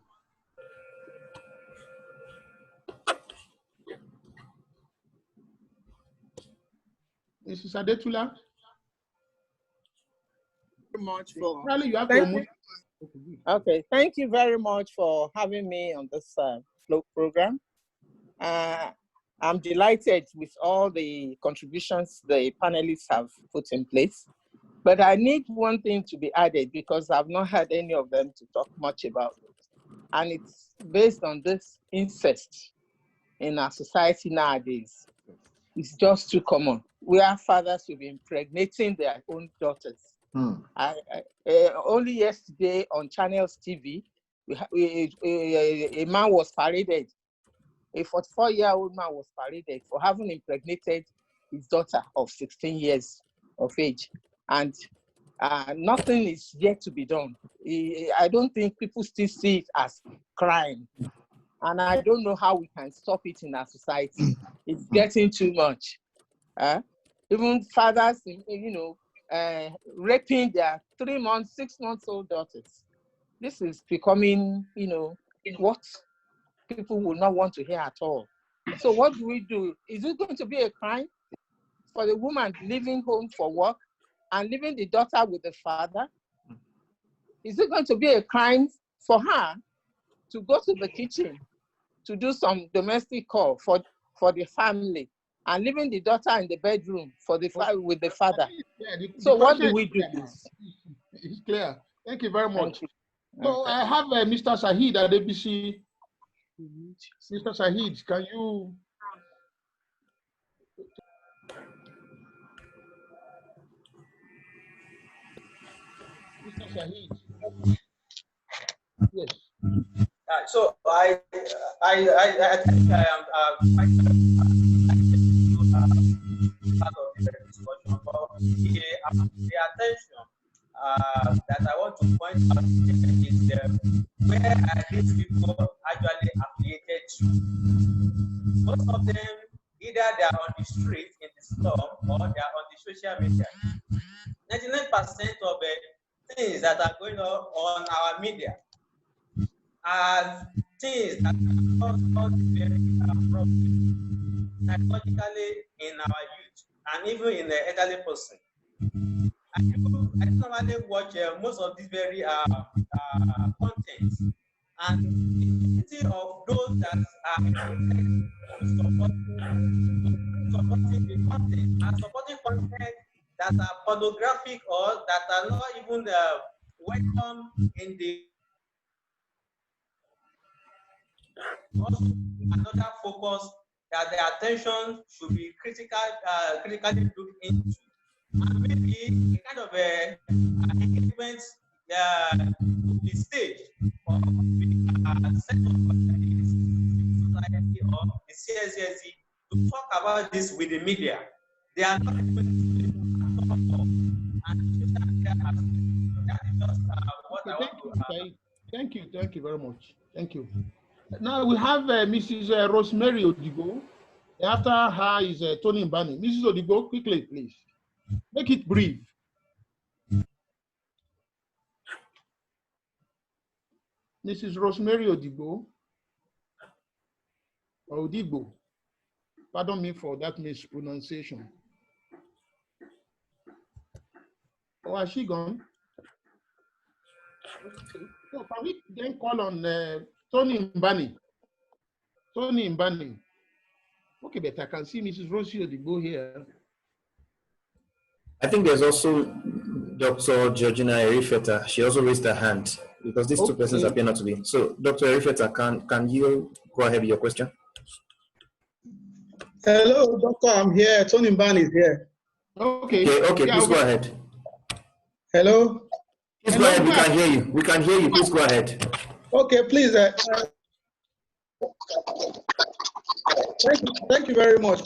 Mrs. Adetula. Much for Okay, thank you very much for having me on this program. I'm delighted with all the contributions the panelists have put in place, but I need one thing to be added because I've not had any of them to talk much about it. And it's based on this incest in our society nowadays. It's just too common. We have fathers who've been impregnating their own daughters. Only yesterday on Channels TV, a man was paraded. A 44-year-old man was paraded for having impregnated his daughter of 16 years of age. And nothing is yet to be done. I don't think people still see it as crime. And I don't know how we can stop it in our society. It's getting too much. Even fathers, raping their 3 months, 6 months old daughters. This is becoming, what people will not want to hear at all. So what do we do? Is it going to be a crime for the woman leaving home for work and leaving the daughter with the father? Is it going to be a crime for her to go to the kitchen to do some domestic call for the family and leaving the daughter in the bedroom for the with the father? So what do we do? It's clear. Thank you very much. So I have Mr. Sahid at ABC. Mr. Sahid, can you? Mr. Sahid. Yes. So I think I am quite part of the discussion, but the attention that I want to point out is where are these people actually affiliated to? Most of them, either they are on the street in the slum or they are on the social media. 99% of the things that are going on our media are things that are very psychologically in our youth and even in the elderly person. I normally watch most of these very contents, and the majority of those that are supporting the content are supporting content that are pornographic or that are not even welcome in the also another focus that the attention should be critically looked into, and maybe a kind of engagement the stage or the set of society or the CSSE to talk about this with the media. They are not able to Thank you very much. Thank you. Now we have Mrs. Rosemary Odigo. After her is Tony Mbani. Mrs. Odigo, quickly, please. Make it brief. Mrs. Rosemary Odigo. Odigo. Pardon me for that mispronunciation. Oh, has she gone? So can we then call on Tony Mbani? Tony Mbani. Okay, but I can see Mrs. Rosie Odigo here. I think there's also Dr. Georgina Erifeta. She also raised her hand because these two persons appear not to be. So, Dr. Erifeta, can you go ahead with your question? Hello, doctor. I'm here. Tony Mbani is here. Okay. Okay. Please go ahead. Hello. Please go ahead. We can hear you. We can hear you. Please go ahead. Okay, please. Thank you very much.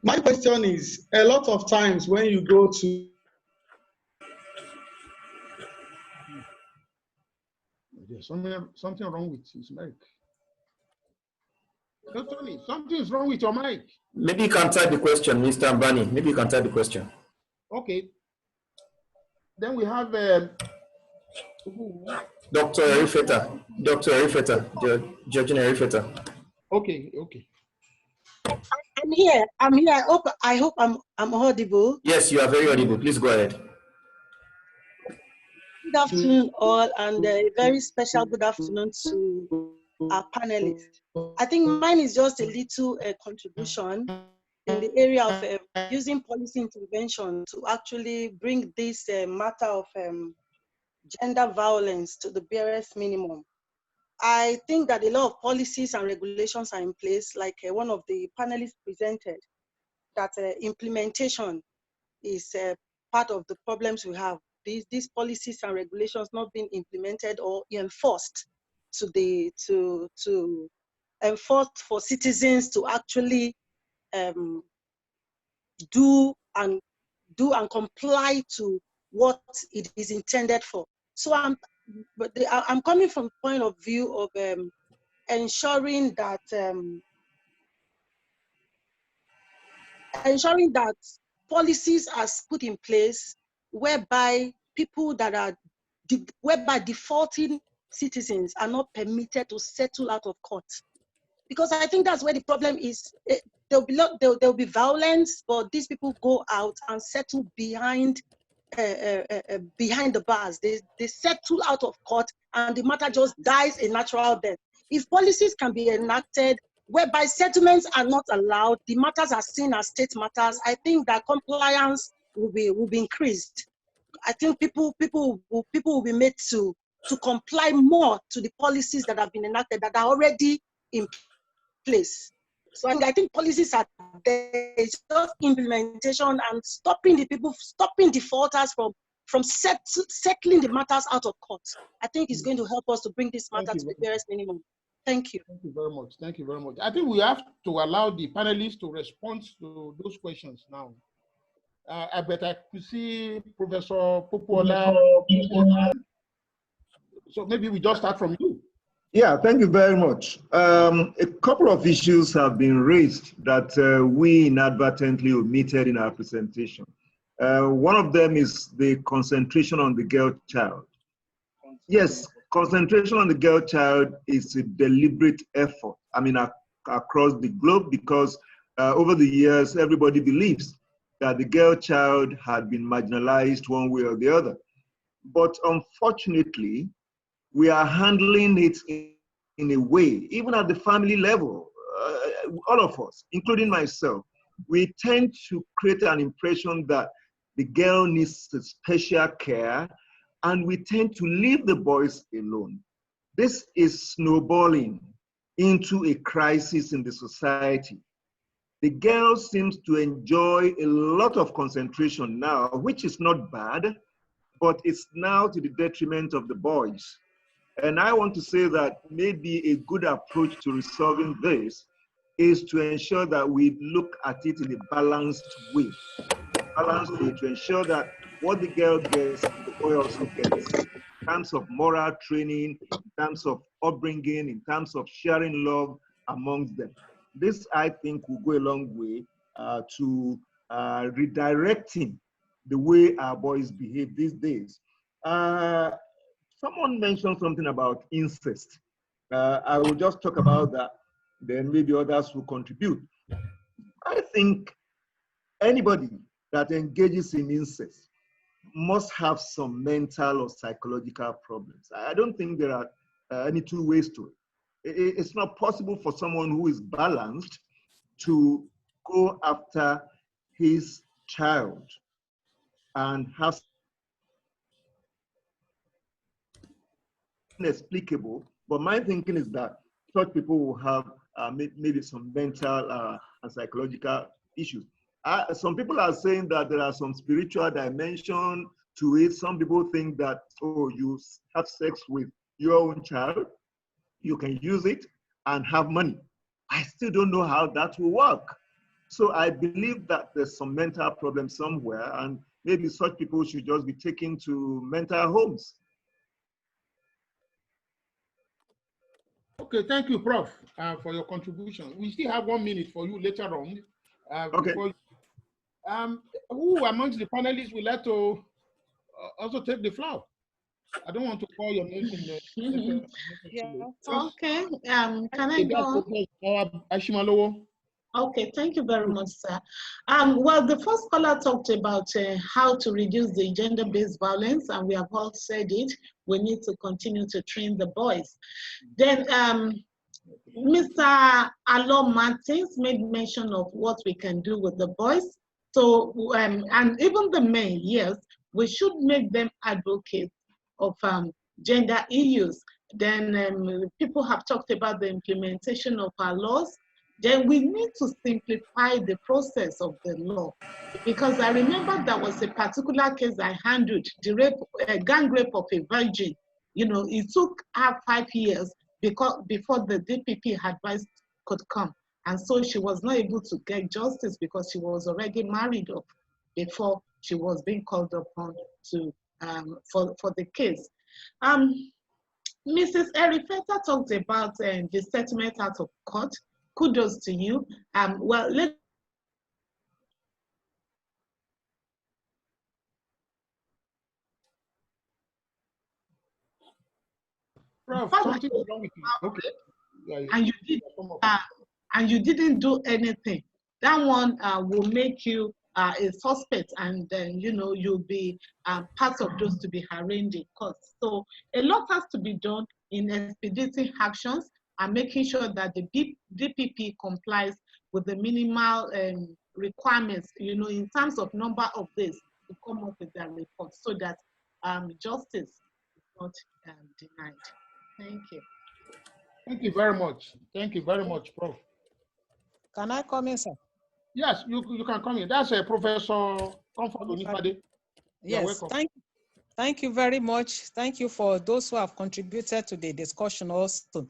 My question is: a lot of times when you go to there's something wrong with his mic. Tony, something is wrong with your mic. Maybe you can type the question, Mr. Mbani. Maybe you can type the question. Okay. Then we have Dr. Erifeta. Dr. Erifeta. Georgina Erifeta. Okay. I'm here. I hope I'm audible. Yes, you are very audible. Please go ahead. Good afternoon, all, and a very special good afternoon to our panelists. I think mine is just a little contribution in the area of using policy intervention to actually bring this matter of gender violence to the barest minimum. I think that a lot of policies and regulations are in place, like one of the panelists presented, that implementation is part of the problems we have. These policies and regulations not being implemented or enforced to enforce for citizens to actually do and comply to what it is intended for. So I'm coming from the point of view of ensuring that policies are put in place whereby whereby defaulting citizens are not permitted to settle out of court. Because I think that's where the problem is. There'll be violence, but these people go out and settle behind the bars. They settle out of court and the matter just dies a natural death. If policies can be enacted whereby settlements are not allowed, the matters are seen as state matters, I think that compliance will be increased. I think people will be made to comply more to the policies that have been enacted that are already in place. So I think policies are there, it's just implementation and stopping defaulters from from settling the matters out of court. I think it's going to help us to bring this matter to the barest minimum. Thank you. Thank you very much. Thank you very much. I think we have to allow the panelists to respond to those questions now. I bet I could see Professor Popola. So maybe we just start from you. Yeah, thank you very much. A couple of issues have been raised that we inadvertently omitted in our presentation. One of them is the concentration on the girl child. Yes, concentration on the girl child is a deliberate effort, I mean, across the globe, because over the years, everybody believes that the girl child had been marginalized one way or the other. But unfortunately, we are handling it in a way, even at the family level, all of us, including myself, we tend to create an impression that the girl needs special care, and we tend to leave the boys alone. This is snowballing into a crisis in the society. The girl seems to enjoy a lot of concentration now, which is not bad, but it's now to the detriment of the boys. And I want to say that maybe a good approach to resolving this is to ensure that we look at it in a balanced way. To ensure that what the girl gets, the boy also gets, in terms of moral training, in terms of upbringing, in terms of sharing love amongst them. This, I think, will go a long way to redirecting the way our boys behave these days. Someone mentioned something about incest. I will just talk about that, then maybe others will contribute. I think anybody that engages in incest must have some mental or psychological problems. I don't think there are any two ways to it. It's not possible for someone who is balanced to go after his child and have inexplicable, but my thinking is that such people will have maybe some mental and psychological issues. Some people are saying that there are some spiritual dimension to it. Some people think that, oh, you have sex with your own child, you can use it and have money. I still don't know how that will work. So I believe that there's some mental problem somewhere, and maybe such people should just be taken to mental homes. Okay, thank you, Prof, for your contribution. We still have 1 minute for you later on. Okay. Who amongst the panelists would like to also take the floor? I don't want to call your name in the yeah. Okay. Can I go on? Okay, thank you very much, sir. Well, the first caller talked about how to reduce the gender-based violence, and we have all said it. We need to continue to train the boys. Then Mr. Alo Martins made mention of what we can do with the boys. So, and even the men, yes, we should make them advocates of gender issues. Then people have talked about the implementation of our laws. Then we need to simplify the process of the law. Because I remember there was a particular case I handled, the rape, gang rape of a virgin. You know, it took her 5 years before the DPP advice could come. And so she was not able to get justice because she was already married off before she was being called upon to for the case. Mrs. Erifeta talked about the settlement out of court. Kudos to you. Well, let's Prof, something is wrong with you. Okay. Yeah. And you didn't do anything. That one will make you a suspect, and then you'll be part of those to be arraigned in court. So a lot has to be done in expediting actions and making sure that the DPP complies with the minimal requirements, in terms of number of days to come up with their report, so that justice is not denied. Thank you. Thank you very much. Thank you very much, Prof. Can I come in, sir? Yes, you can come in. That's Professor Comfort Onifade. Yes, Thank you very much. Thank you for those who have contributed to the discussion also.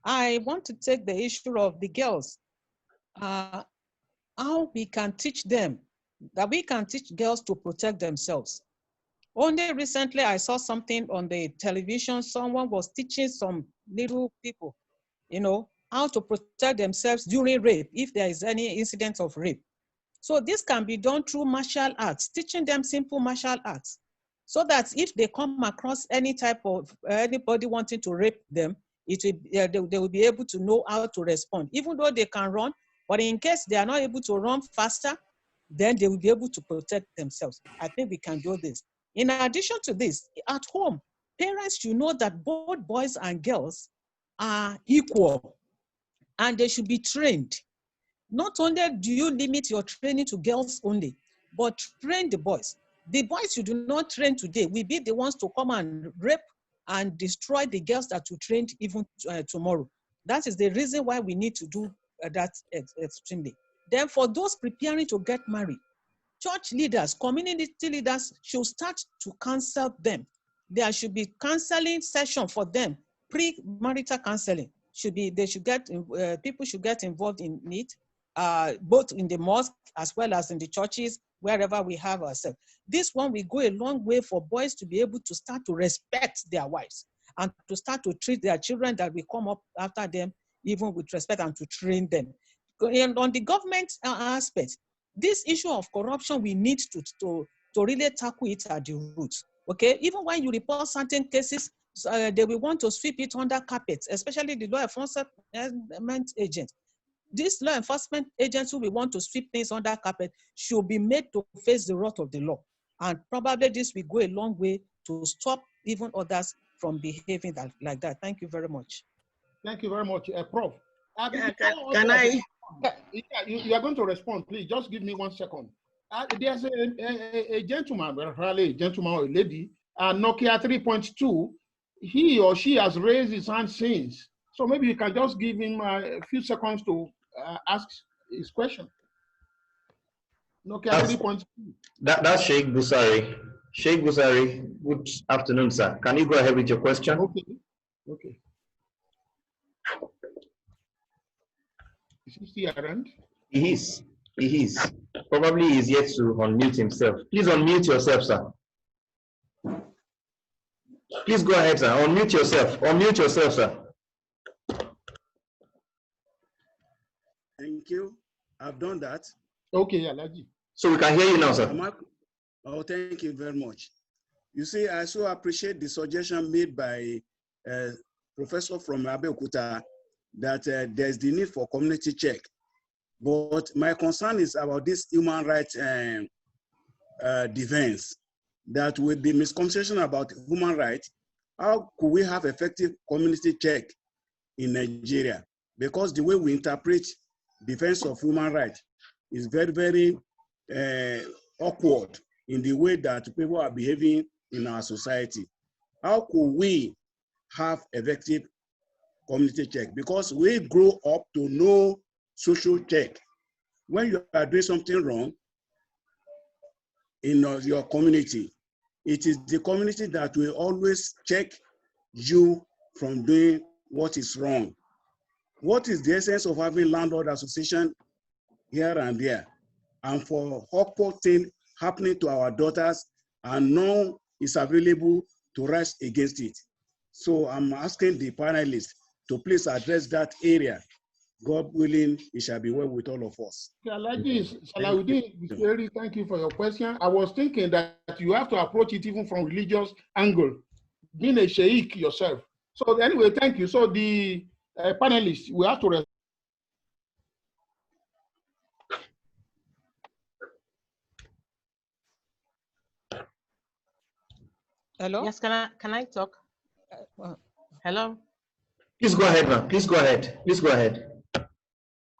I want to take the issue of the girls. How we can teach them, that we can teach girls to protect themselves. Only recently I saw something on the television. Someone was teaching some little people, how to protect themselves during rape, if there is any incident of rape. So this can be done through martial arts, teaching them simple martial arts, so that if they come across any type of, anybody wanting to rape them, they will be able to know how to respond, even though they can run, but in case they are not able to run faster, then they will be able to protect themselves. I think we can do this. In addition to this, at home, parents should know that both boys and girls are equal and they should be trained. Not only do you limit your training to girls only, but train the boys. The boys you do not train today will be the ones to come and rape and destroy the girls that you trained even tomorrow. That is the reason why we need to do that extremely. Then for those preparing to get married, church leaders, community leaders should start to counsel them. There should be counseling session for them, pre-marital counseling. People should get involved in it, both in the mosque as well as in the churches, wherever we have ourselves. This one will go a long way for boys to be able to start to respect their wives and to start to treat their children that will come up after them, even with respect, and to train them. And on the government aspect, this issue of corruption, we need to really tackle it at the roots. Okay, even when you report certain cases, they will want to sweep it under carpet, especially the law enforcement agents. These law enforcement agents who will want to sweep things under carpet should be made to face the wrath of the law. And probably this will go a long way to stop even others from behaving like that. Thank you very much. Thank you very much, Prof. Can I? You are going to respond, please. Just give me 1 second. There's a gentleman, probably a gentleman or a lady, Nokia 3.2. He or she has raised his hand since. So maybe you can just give him a few seconds to ask his question. Nokia 3.2. That's Sheikh Busari. Sheikh Busari, good afternoon, sir. Can you go ahead with your question? Okay. Is he still around? He is. Probably he is yet to unmute himself. Please unmute yourself, sir. Please go ahead, sir. Unmute yourself. Unmute yourself, sir. Thank you. I've done that. Okay, Alaji. So we can hear you now, sir. Oh, thank you very much. You see, I so appreciate the suggestion made by a professor from Abuja that there's the need for community check. But my concern is about this human rights defense, that with the misconception about human rights, how could we have effective community check in Nigeria? Because the way we interpret defense of human rights is very, very awkward in the way that people are behaving in our society. How could we have effective community check? Because we grow up to know social check. When you are doing something wrong in your community, it is the community that will always check you from doing what is wrong. What is the essence of having landlord association here and there? And for awkward thing happening to our daughters, and none is available to rise against it. So I'm asking the panelists to please address that area. God willing, it shall be well with all of us. Thank you for your question. I was thinking that you have to approach it even from religious angle, being a sheikh yourself. So anyway, thank you. So the panelists, we have to Hello? Yes, can I talk? Hello? Please go ahead, ma'am. Please go ahead. Please go ahead.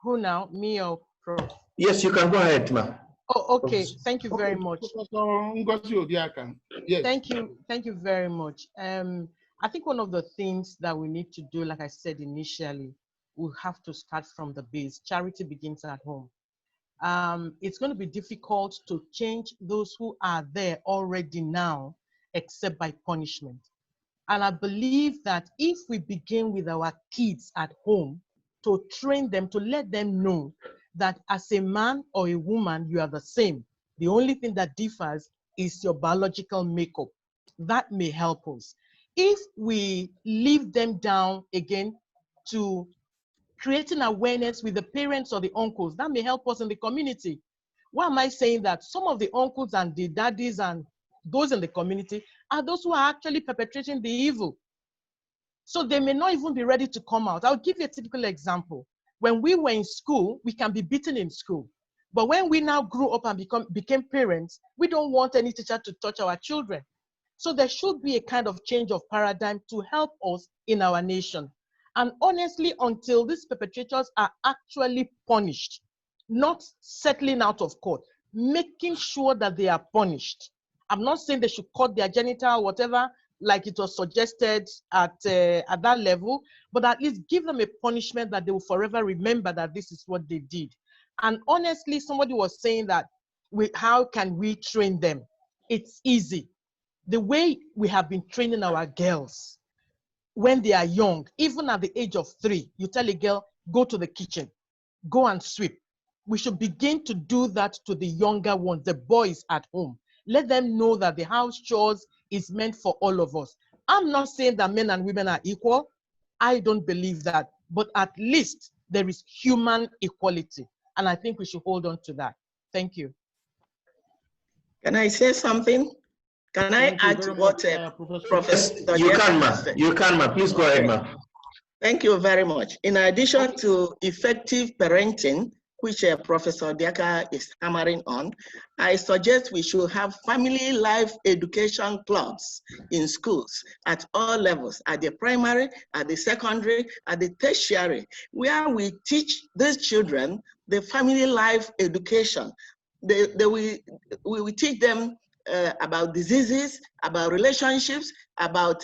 Who now? Me or Prof? Yes, you can go ahead, ma'am. Oh, okay. Thank you very much. Yes. Thank you very much. I think one of the things that we need to do, like I said initially, we have to start from the base. Charity begins at home. It's going to be difficult to change those who are there already now, except by punishment. And I believe that if we begin with our kids at home to train them, to let them know that as a man or a woman, you are the same. The only thing that differs is your biological makeup. That may help us. If we leave them down again to creating awareness with the parents or the uncles, that may help us in the community. Why am I saying that? Some of the uncles and the daddies and those in the community are those who are actually perpetrating the evil. So they may not even be ready to come out. I'll give you a typical example. When we were in school, we can be beaten in school. But when we now grew up and became parents, we don't want any teacher to touch our children. So there should be a kind of change of paradigm to help us in our nation. And honestly, until these perpetrators are actually punished, not settling out of court, making sure that they are punished. I'm not saying they should cut their genital, whatever, like it was suggested at that level, but at least give them a punishment that they will forever remember that this is what they did. And honestly, somebody was saying that, how can we train them? It's easy. The way we have been training our girls when they are young, even at the age of 3, you tell a girl, go to the kitchen, go and sweep. We should begin to do that to the younger ones, the boys at home. Let them know that the house chores is meant for all of us. I'm not saying that men and women are equal. I don't believe that. But at least there is human equality. And I think we should hold on to that. Thank you. Can I say something? Can I add to what Professor You can, ma. You can, ma. Please go ahead, ma. Thank you very much. In addition to effective parenting, which Professor Diaka is hammering on, I suggest we should have family life education clubs in schools at all levels, at the primary, at the secondary, at the tertiary, where we teach these children the family life education. We will teach them about diseases, about relationships, about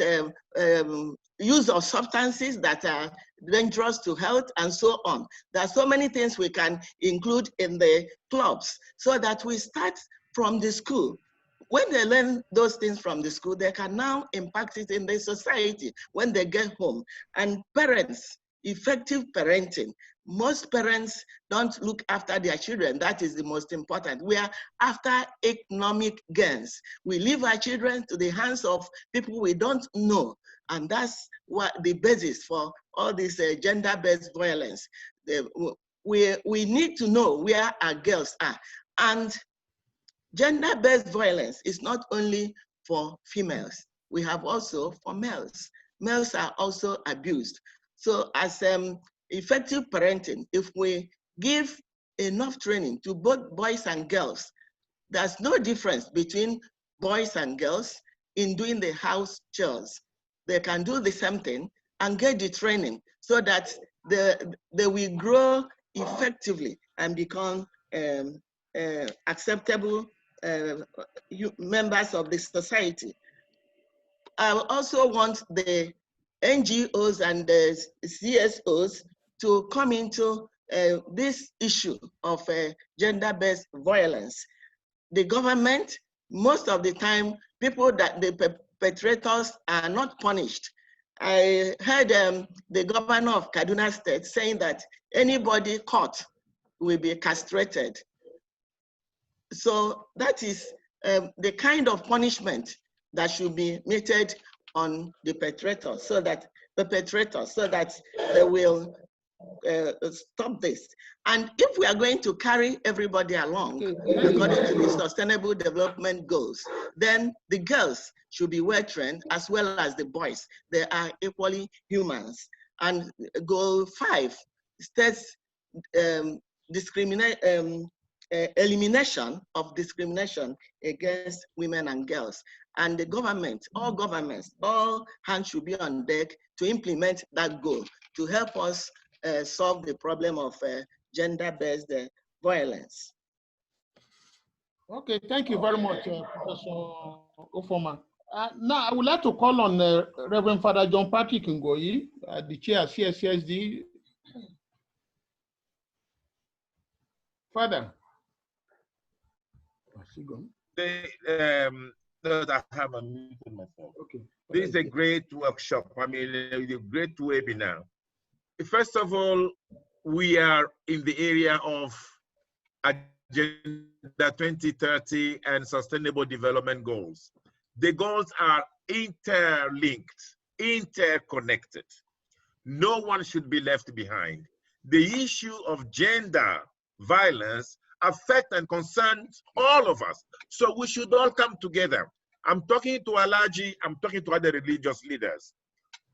use of substances that are dangerous to health, and so on. There are so many things we can include in the clubs so that we start from the school. When they learn those things from the school, they can now impact it in the society when they get home. And parents, effective parenting. Most parents don't look after their children. That is the most important. We are after economic gains. We leave our children to the hands of people we don't know. And that's what the basis for all this gender-based violence. We need to know where our girls are. And gender-based violence is not only for females. We have also for males. Males are also abused. So as effective parenting, if we give enough training to both boys and girls, there's no difference between boys and girls in doing the house chores. They can do the same thing and get the training so that they will grow effectively and become acceptable members of the society. I also want the NGOs and the CSOs to come into this issue of gender-based violence. The government, most of the time, people that the perpetrators are not punished. I heard the governor of Kaduna State saying that anybody caught will be castrated. So that is the kind of punishment that should be meted on the perpetrators so that they will stop this. And if we are going to carry everybody along according to the Sustainable Development Goals, then the girls should be well trained as well as the boys. They are equally humans. And goal 5 states elimination of discrimination against women and girls. And the government, all hands should be on deck to implement that goal to help us solve the problem of gender-based violence. Okay, thank you very much, Professor Ofoma. Now, I would like to call on Reverend Father John Patrick Ngoyi, the chair of CSCSD. Father. that I have unmuted myself. Okay. This is a great workshop. I mean, a great webinar. First of all, we are in the area of Agenda 2030 and Sustainable Development Goals. The goals are interlinked, interconnected. No one should be left behind. The issue of gender violence affects and concerns all of us. So we should all come together. I'm talking to Alaji, I'm talking to other religious leaders.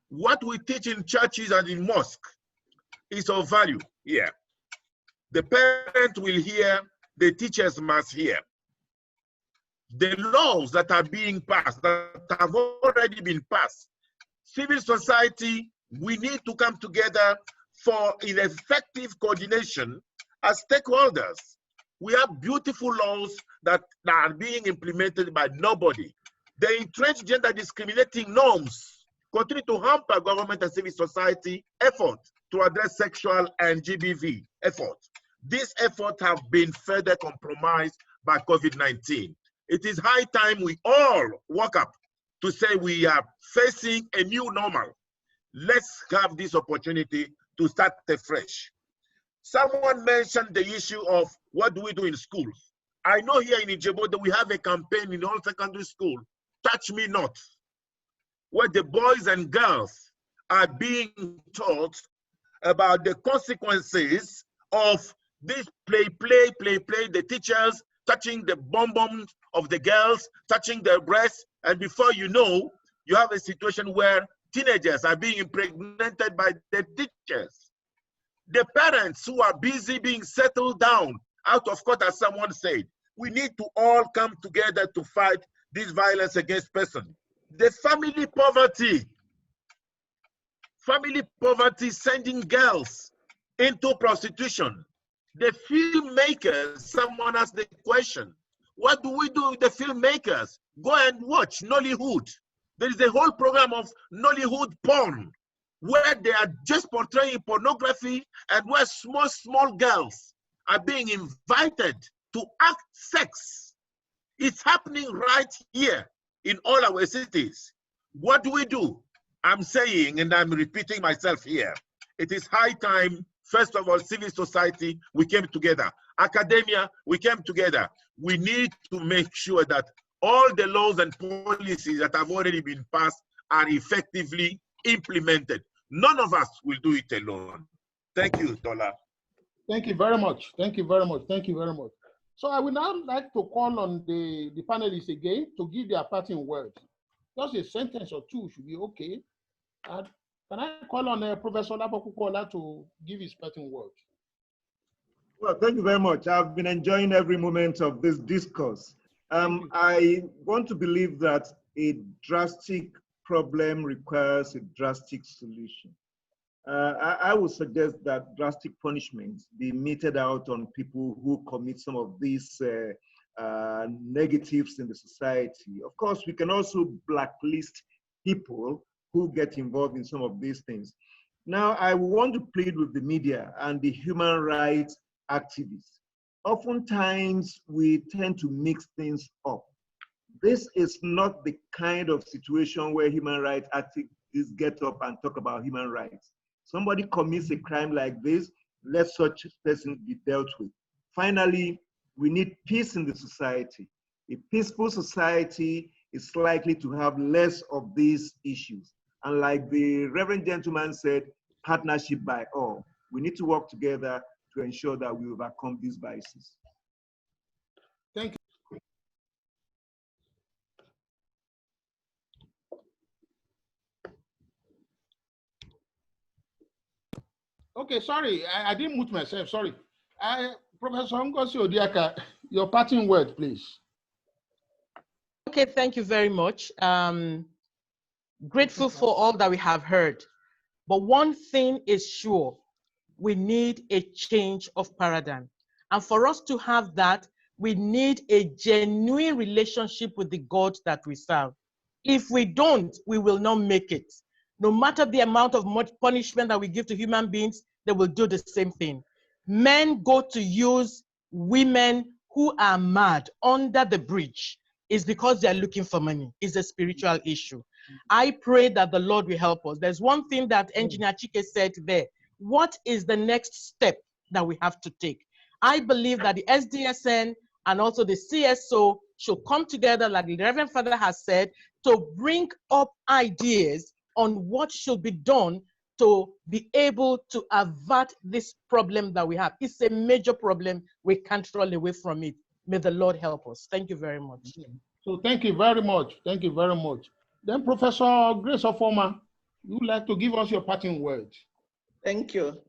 What we teach in churches and in mosques is of value here. The parent will hear, the teachers must hear. The laws that are being passed, that have already been passed, civil society, we need to come together for an effective coordination as stakeholders. We have beautiful laws that are being implemented by nobody. The entrenched gender discriminating norms continue to hamper government and civil society effort to address sexual and GBV effort. These efforts have been further compromised by COVID-19. It is high time we all woke up to say we are facing a new normal. Let's have this opportunity to start afresh. Someone mentioned the issue of what do we do in schools. I know here in Ijebu that we have a campaign in all secondary school, Touch Me Not, where the boys and girls are being taught about the consequences of this play, the teachers touching the bum of the girls, touching their breasts, and before you know, you have a situation where teenagers are being impregnated by the teachers. The parents who are busy being settled down out of court, as someone said, we need to all come together to fight this violence against person. The family poverty sending girls into prostitution. The filmmakers, someone asked the question, what do we do with the filmmakers? Go and watch Nollywood. There is a whole program of Nollywood porn where they are just portraying pornography and where small girls are being invited to act sex. It's happening right here in all our cities. What do we do? I'm saying, and I'm repeating myself here, it is high time, first of all, civil society, we came together. Academia, we came together. We need to make sure that all the laws and policies that have already been passed are effectively implemented. None of us will do it alone. Thank you, Tola. Thank you very much. Thank you very much. Thank you very much. So I would now like to call on the panelists again to give their parting words. Just a sentence or two should be okay. Can I call on Professor Labokukola to give his parting words? Well, thank you very much. I've been enjoying every moment of this discourse. I want to believe that a drastic problem requires a drastic solution. I would suggest that drastic punishments be meted out on people who commit some of these negatives in the society. Of course, we can also blacklist people who get involved in some of these things. Now, I want to plead with the media and the human rights activists. Oftentimes, we tend to mix things up. This is not the kind of situation where human rights activists get up and talk about human rights. Somebody commits a crime like this, let such person be dealt with. Finally, we need peace in the society. A peaceful society is likely to have less of these issues. And like the Reverend gentleman said, partnership by all. We need to work together to ensure that we overcome these vices. Thank you. Okay, sorry, I didn't mute myself, sorry. Professor Ngozi Odiaka, your parting word, please. Okay, thank you very much. Grateful for all that we have heard. But one thing is sure, we need a change of paradigm. And for us to have that, we need a genuine relationship with the God that we serve. If we don't, we will not make it. No matter the amount of much punishment that we give to human beings, they will do the same thing. Men go to use women who are mad under the bridge is because they are looking for money. It's a spiritual issue. I pray that the Lord will help us. There's one thing that Engineer Chike said there. What is the next step that we have to take? I believe that the SDSN and also the CSO should come together, like the Reverend Father has said, to bring up ideas on what should be done to be able to avert this problem that we have. It's a major problem. We can't run away from it. May the Lord help us. Thank you very much. So thank you very much. Thank you very much. Then Professor Grace Ofoma, you would like to give us your parting words. Thank you.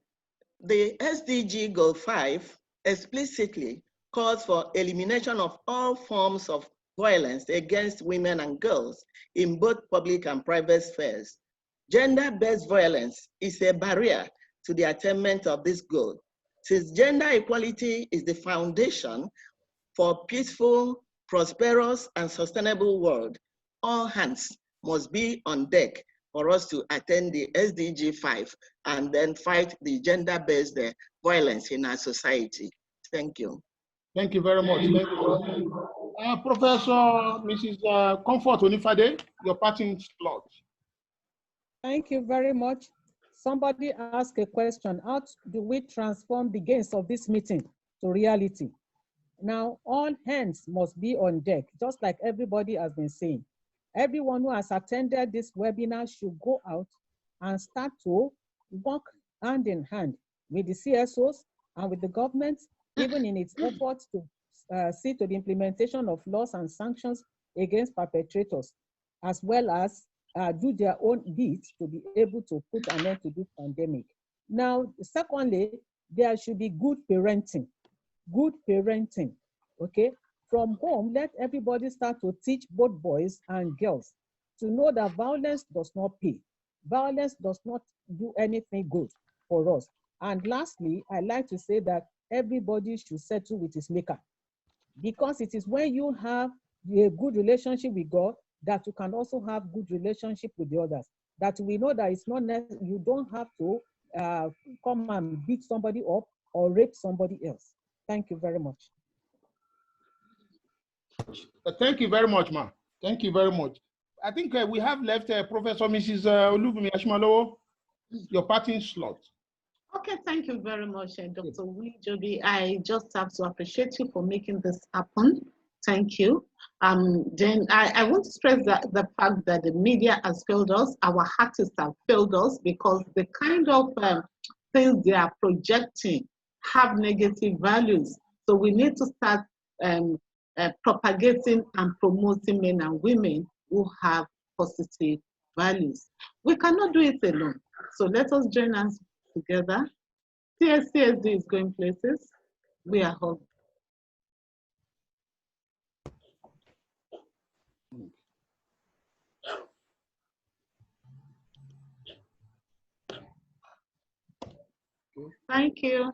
The SDG Goal 5 explicitly calls for elimination of all forms of violence against women and girls in both public and private spheres. Gender-based violence is a barrier to the attainment of this goal. Since gender equality is the foundation for peaceful, prosperous, and sustainable world, all hands must be on deck for us to attain the SDG 5 and then fight the gender-based violence in our society. Thank you. Thank you very much. Thank you. Professor Mrs. Comfort Onifade, your parting slot. Thank you very much. Somebody asked a question, how do we transform the gains of this meeting to reality? Now, all hands must be on deck, just like everybody has been saying. Everyone who has attended this webinar should go out and start to work hand in hand with the CSOs and with the government, even in its efforts to see to the implementation of laws and sanctions against perpetrators, as well as do their own bits to be able to put an end to this pandemic. Now, secondly, there should be good parenting, okay? From home, let everybody start to teach both boys and girls to know that violence does not pay. Violence does not do anything good for us. And lastly, I like to say that everybody should settle with his maker, because it is when you have a good relationship with God that you can also have good relationship with the others. That we know that it's not necessary, you don't have to come and beat somebody up or rape somebody else. Thank you very much. Thank you very much, ma. Thank you very much. I think we have left Professor Mrs. Olubumi Ashimalowo, your parting slot. Okay, thank you very much, Dr. Wijobi. I just have to appreciate you for making this happen. Thank you. Then I want to stress that the fact that the media has failed us, our artists have failed us, because the kind of things they are projecting have negative values. So we need to start propagating and promoting men and women who have positive values. We cannot do it alone. So let us join us together. CSD is going places. We are home. Thank you.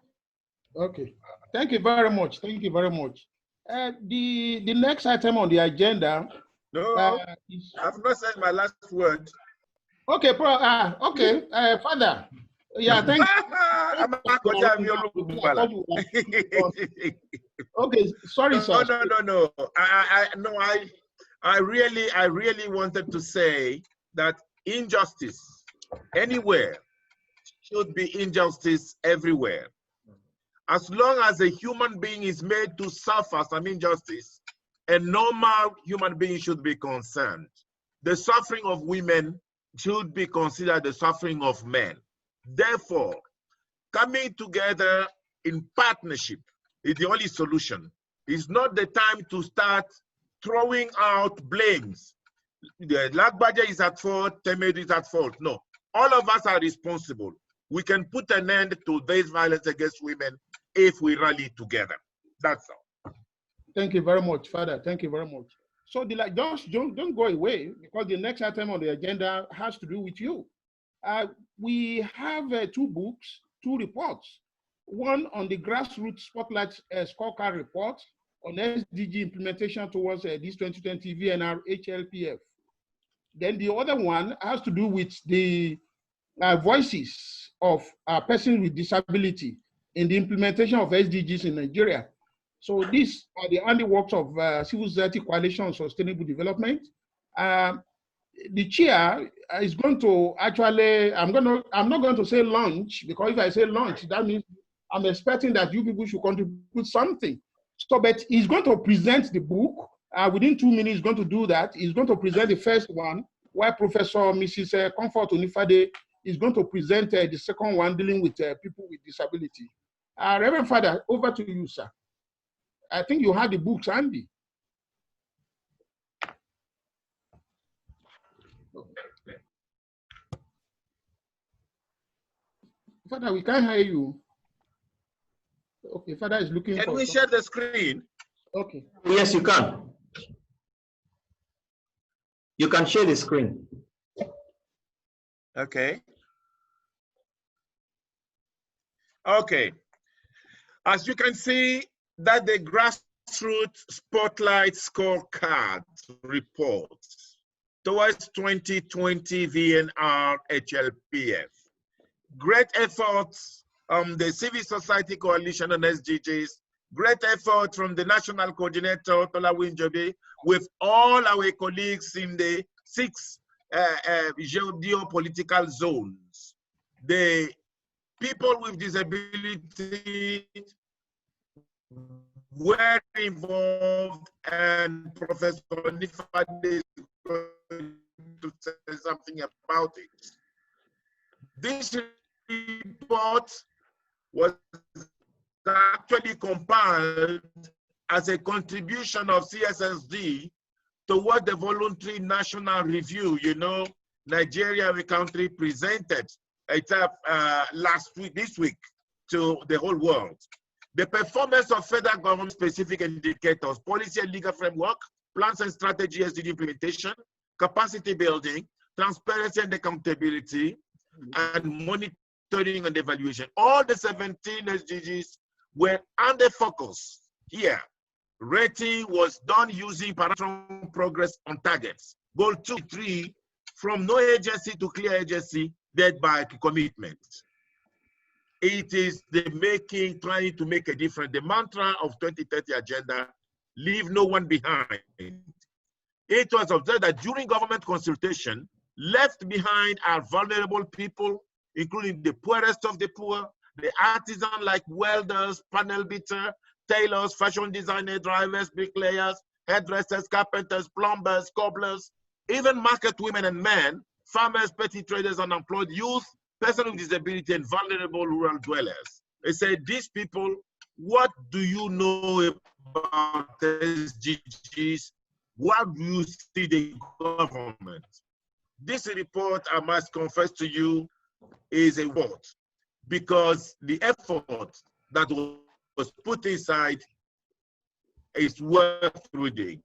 Okay. Thank you very much. Thank you very much. The next item on the agenda. No, I've not said my last word. Okay, okay, Father. Yeah, thank you. Okay, sorry, sir. No. I really wanted to say that injustice anywhere should be injustice everywhere. As long as a human being is made to suffer some injustice, a normal human being should be concerned. The suffering of women should be considered the suffering of men. Therefore, coming together in partnership is the only solution. It's not the time to start throwing out blames. The Lagbaja is at fault, Temedu is at fault. No, all of us are responsible. We can put an end to this violence against women if we rally together. That's all. Thank you very much, Father. Thank you very much. So just don't go away, because the next item on the agenda has to do with you. We have two books, two reports. One on the grassroots spotlight scorecard report on SDG implementation towards this 2020 VNR HLPF. Then the other one has to do with the voices of persons with disability in the implementation of SDGs in Nigeria. So these are the handiworks of Civil Society Coalition on Sustainable Development. The chair is going to actually, I'm not going to say launch, because if I say launch, that means I'm expecting that you people should contribute something. So, but he's going to present the book. Within 2 minutes, he's going to do that. He's going to present the first one, while Professor Mrs. Comfort Onifade is going to present the second one, dealing with people with disability. Reverend Father, over to you, sir. I think you have the books handy. Father, we can't hear you. Okay, Father is looking for. Can we share the screen? Okay. Yes, you can. You can share the screen. Okay. Okay. As you can see, that the Grassroots Spotlight Scorecard report towards 2020 VNR HLPF. Great efforts the Civil Society Coalition on SDGs, great effort from the National Coordinator, Tola Winjobi, with all our colleagues in the 6 geopolitical zones. The people with disability were involved, and Professor Nifade is going to say something about it. This report was actually compiled as a contribution of CSSD toward the voluntary national review. You know, Nigeria, the country, presented it this week to the whole world. The performance of federal government specific indicators, policy and legal framework, plans and strategy SDG implementation, capacity building, transparency and accountability, and monitoring and evaluation. All the 17 SDGs were under focus here. Rating was done using parameter progress on targets. Goal 2, 3, from no agency to clear agency, led by commitment. It is the trying to make a difference. The mantra of 2030 agenda, leave no one behind. It was observed that during government consultation, left behind are vulnerable people, including the poorest of the poor, the artisan like welders, panel beater, tailors, fashion designers, drivers, bricklayers, hairdressers, carpenters, plumbers, cobblers, even market women and men, farmers, petty traders, unemployed youth, persons with disability, and vulnerable rural dwellers. They said, these people, what do you know about SDGs? What do you see the government? This report, I must confess to you, is a word, because the effort that was put inside is worth reading.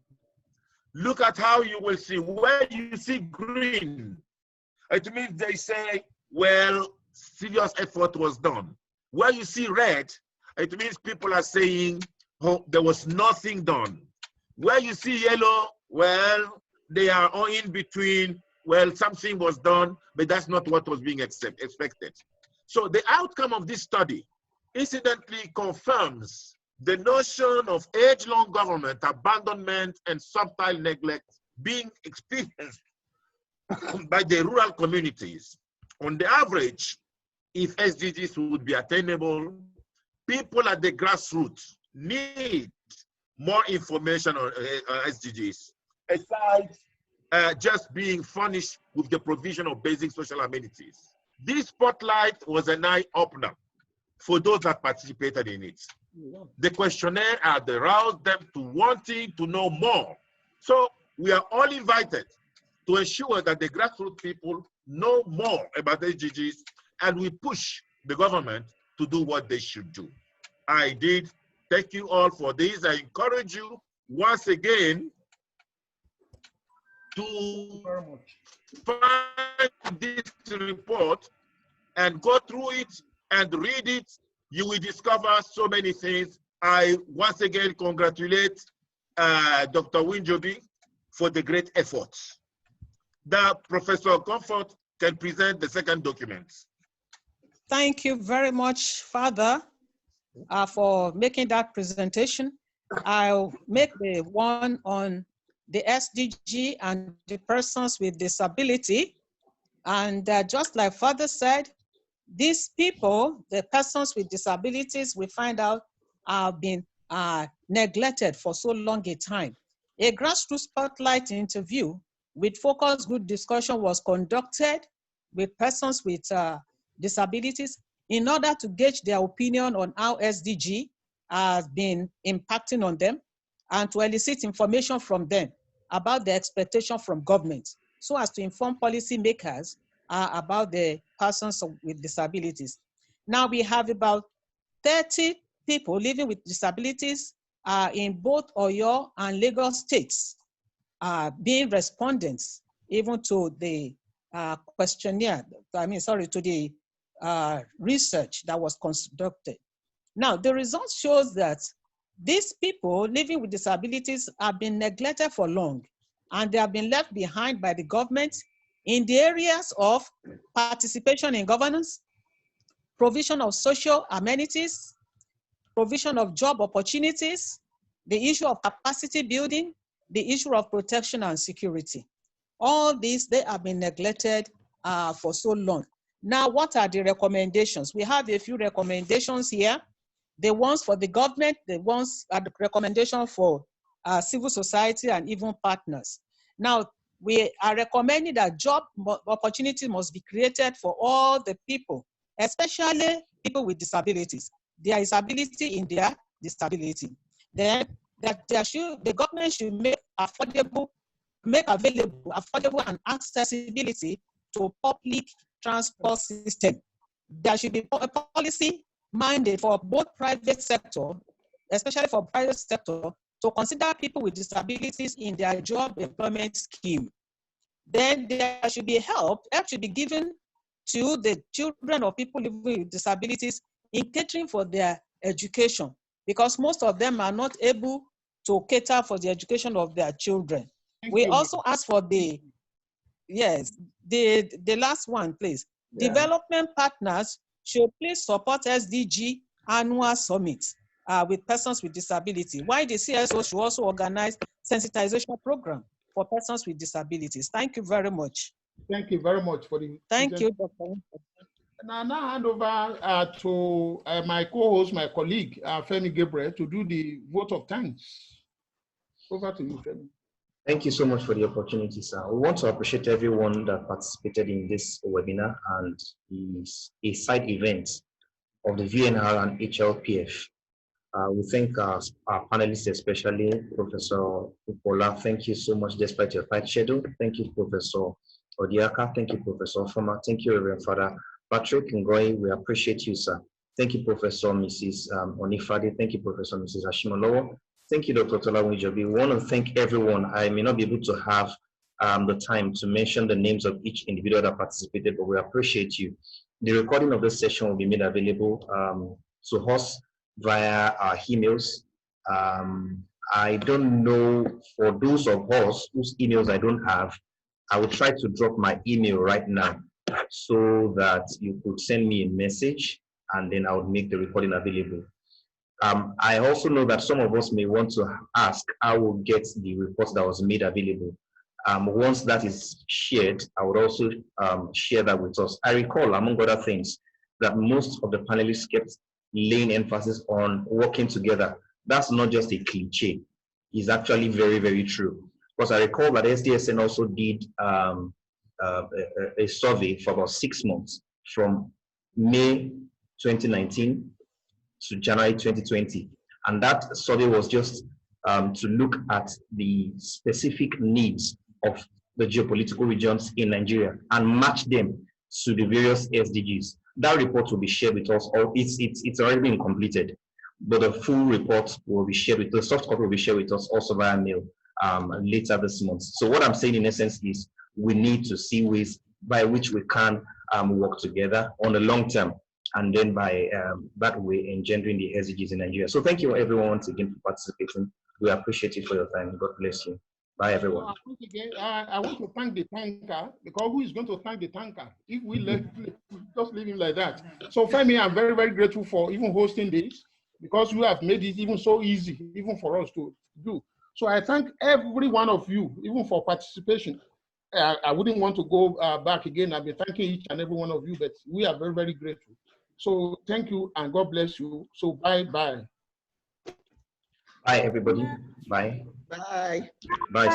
Look at how you will see, where you see green, it means they say, well, serious effort was done. Where you see red, it means people are saying, oh, there was nothing done. Where you see yellow, well, they are all in between, well, something was done, but that's not what was being expected. So the outcome of this study incidentally confirms the notion of age-long government abandonment and subtle neglect being experienced by the rural communities. On the average, if SDGs would be attainable, people at the grassroots need more information on SDGs, aside just being furnished with the provision of basic social amenities. This spotlight was an eye-opener for those that participated in it. The questionnaire had aroused them to wanting to know more. So we are all invited to ensure that the grassroots people know more about SDGs, and we push the government to do what they should do. I did. Thank you all for this. I encourage you once again to find this report and go through it and read it. You will discover so many things. I once again congratulate Dr. Winjobi for the great efforts. The Professor Comfort can present the second document. Thank you very much, Father, for making that presentation. I'll make the one on the SDG and the persons with disability. And just like Father said, these people, the persons with disabilities, we find out have been neglected for so long a time. A grassroots spotlight interview with focus group discussion was conducted with persons with disabilities in order to gauge their opinion on how SDG has been impacting on them and to elicit information from them about the expectation from government so as to inform policymakers about the persons with disabilities. Now we have about 30 people living with disabilities in both Oyo and Lagos states being respondents even to the questionnaire, to the research that was conducted. Now, the results shows that these people living with disabilities have been neglected for long, and they have been left behind by the government in the areas of participation in governance, provision of social amenities, provision of job opportunities, the issue of capacity building, the issue of protection and security. All these, they have been neglected for so long. Now, what are the recommendations? We have a few recommendations here. The ones for the government, the ones are the recommendation for civil society and even partners. Now, we are recommending that job opportunity must be created for all the people, especially people with disabilities. There is ability in their disability. Then that the government should make available affordable and accessibility to public transport system. There should be a policy mandate for both private sector, especially for private sector, to consider people with disabilities in their job employment scheme. Then there should be help should be given to the children of people living with disabilities in catering for their education, because most of them are not able to cater for the education of their children. We also ask for the last one, please. Yeah. Development partners should please support SDG annual summit with persons with disability. Why the CSO should also organize sensitization program for persons with disabilities. Thank you very much. Thank you very much for the. Thank you, Dr. Now hand over to my co-host, my colleague, Femi Gabriel, to do the vote of thanks. Over to you, Femi. Thank you so much for the opportunity, sir. We want to appreciate everyone that participated in this webinar and a side event of the VNR and HLPF. We thank our panelists, especially Professor Upola. Thank you so much despite your tight schedule. Thank you, Professor Odiaka. Thank you, Professor Foma. Thank you, Reverend Father Patrick Ngoy. We appreciate you, sir. Thank you, Professor Mrs. Onifade. Thank you, Professor Mrs. Ashimolowo. Thank you, Dr. Tolawunjobi. We want to thank everyone. I may not be able to have the time to mention the names of each individual that participated, but we appreciate you. The recording of this session will be made available to us via our emails. I don't know, for those of us whose emails I don't have, I will try to drop my email right now so that you could send me a message and then I would make the recording available. I also know that some of us may want to ask how we'll get the report that was made available. Once that is shared, I would also share that with us. I recall, among other things, that most of the panelists kept laying emphasis on working together. That's not just a cliche. It's actually very, very true. Because I recall that SDSN also did a survey for about 6 months, from May 2019 to January 2020. And that survey was just to look at the specific needs of the geopolitical regions in Nigeria and match them to the various SDGs. That report will be shared with us, or it's already been completed, but the full report will be shared with, the soft copy will be shared with us also via mail later this month. So what I'm saying in essence is we need to see ways by which we can work together on the long term, and then by that way engendering the SDGs in Nigeria. So thank you everyone once again for participating. We appreciate you for your time. God bless you. Bye everyone. I want to thank the tanker, because who is going to thank the tanker if we just leave him like that? So Femi, I'm very, very grateful for even hosting this. because you have made it even so easy, even for us to do. So I thank every one of you, even for participation. I wouldn't want to go back again. I've been thanking each and every one of you, but we are very, very grateful. So thank you and God bless you. So bye-bye. Bye, everybody. Bye. Bye. Bye.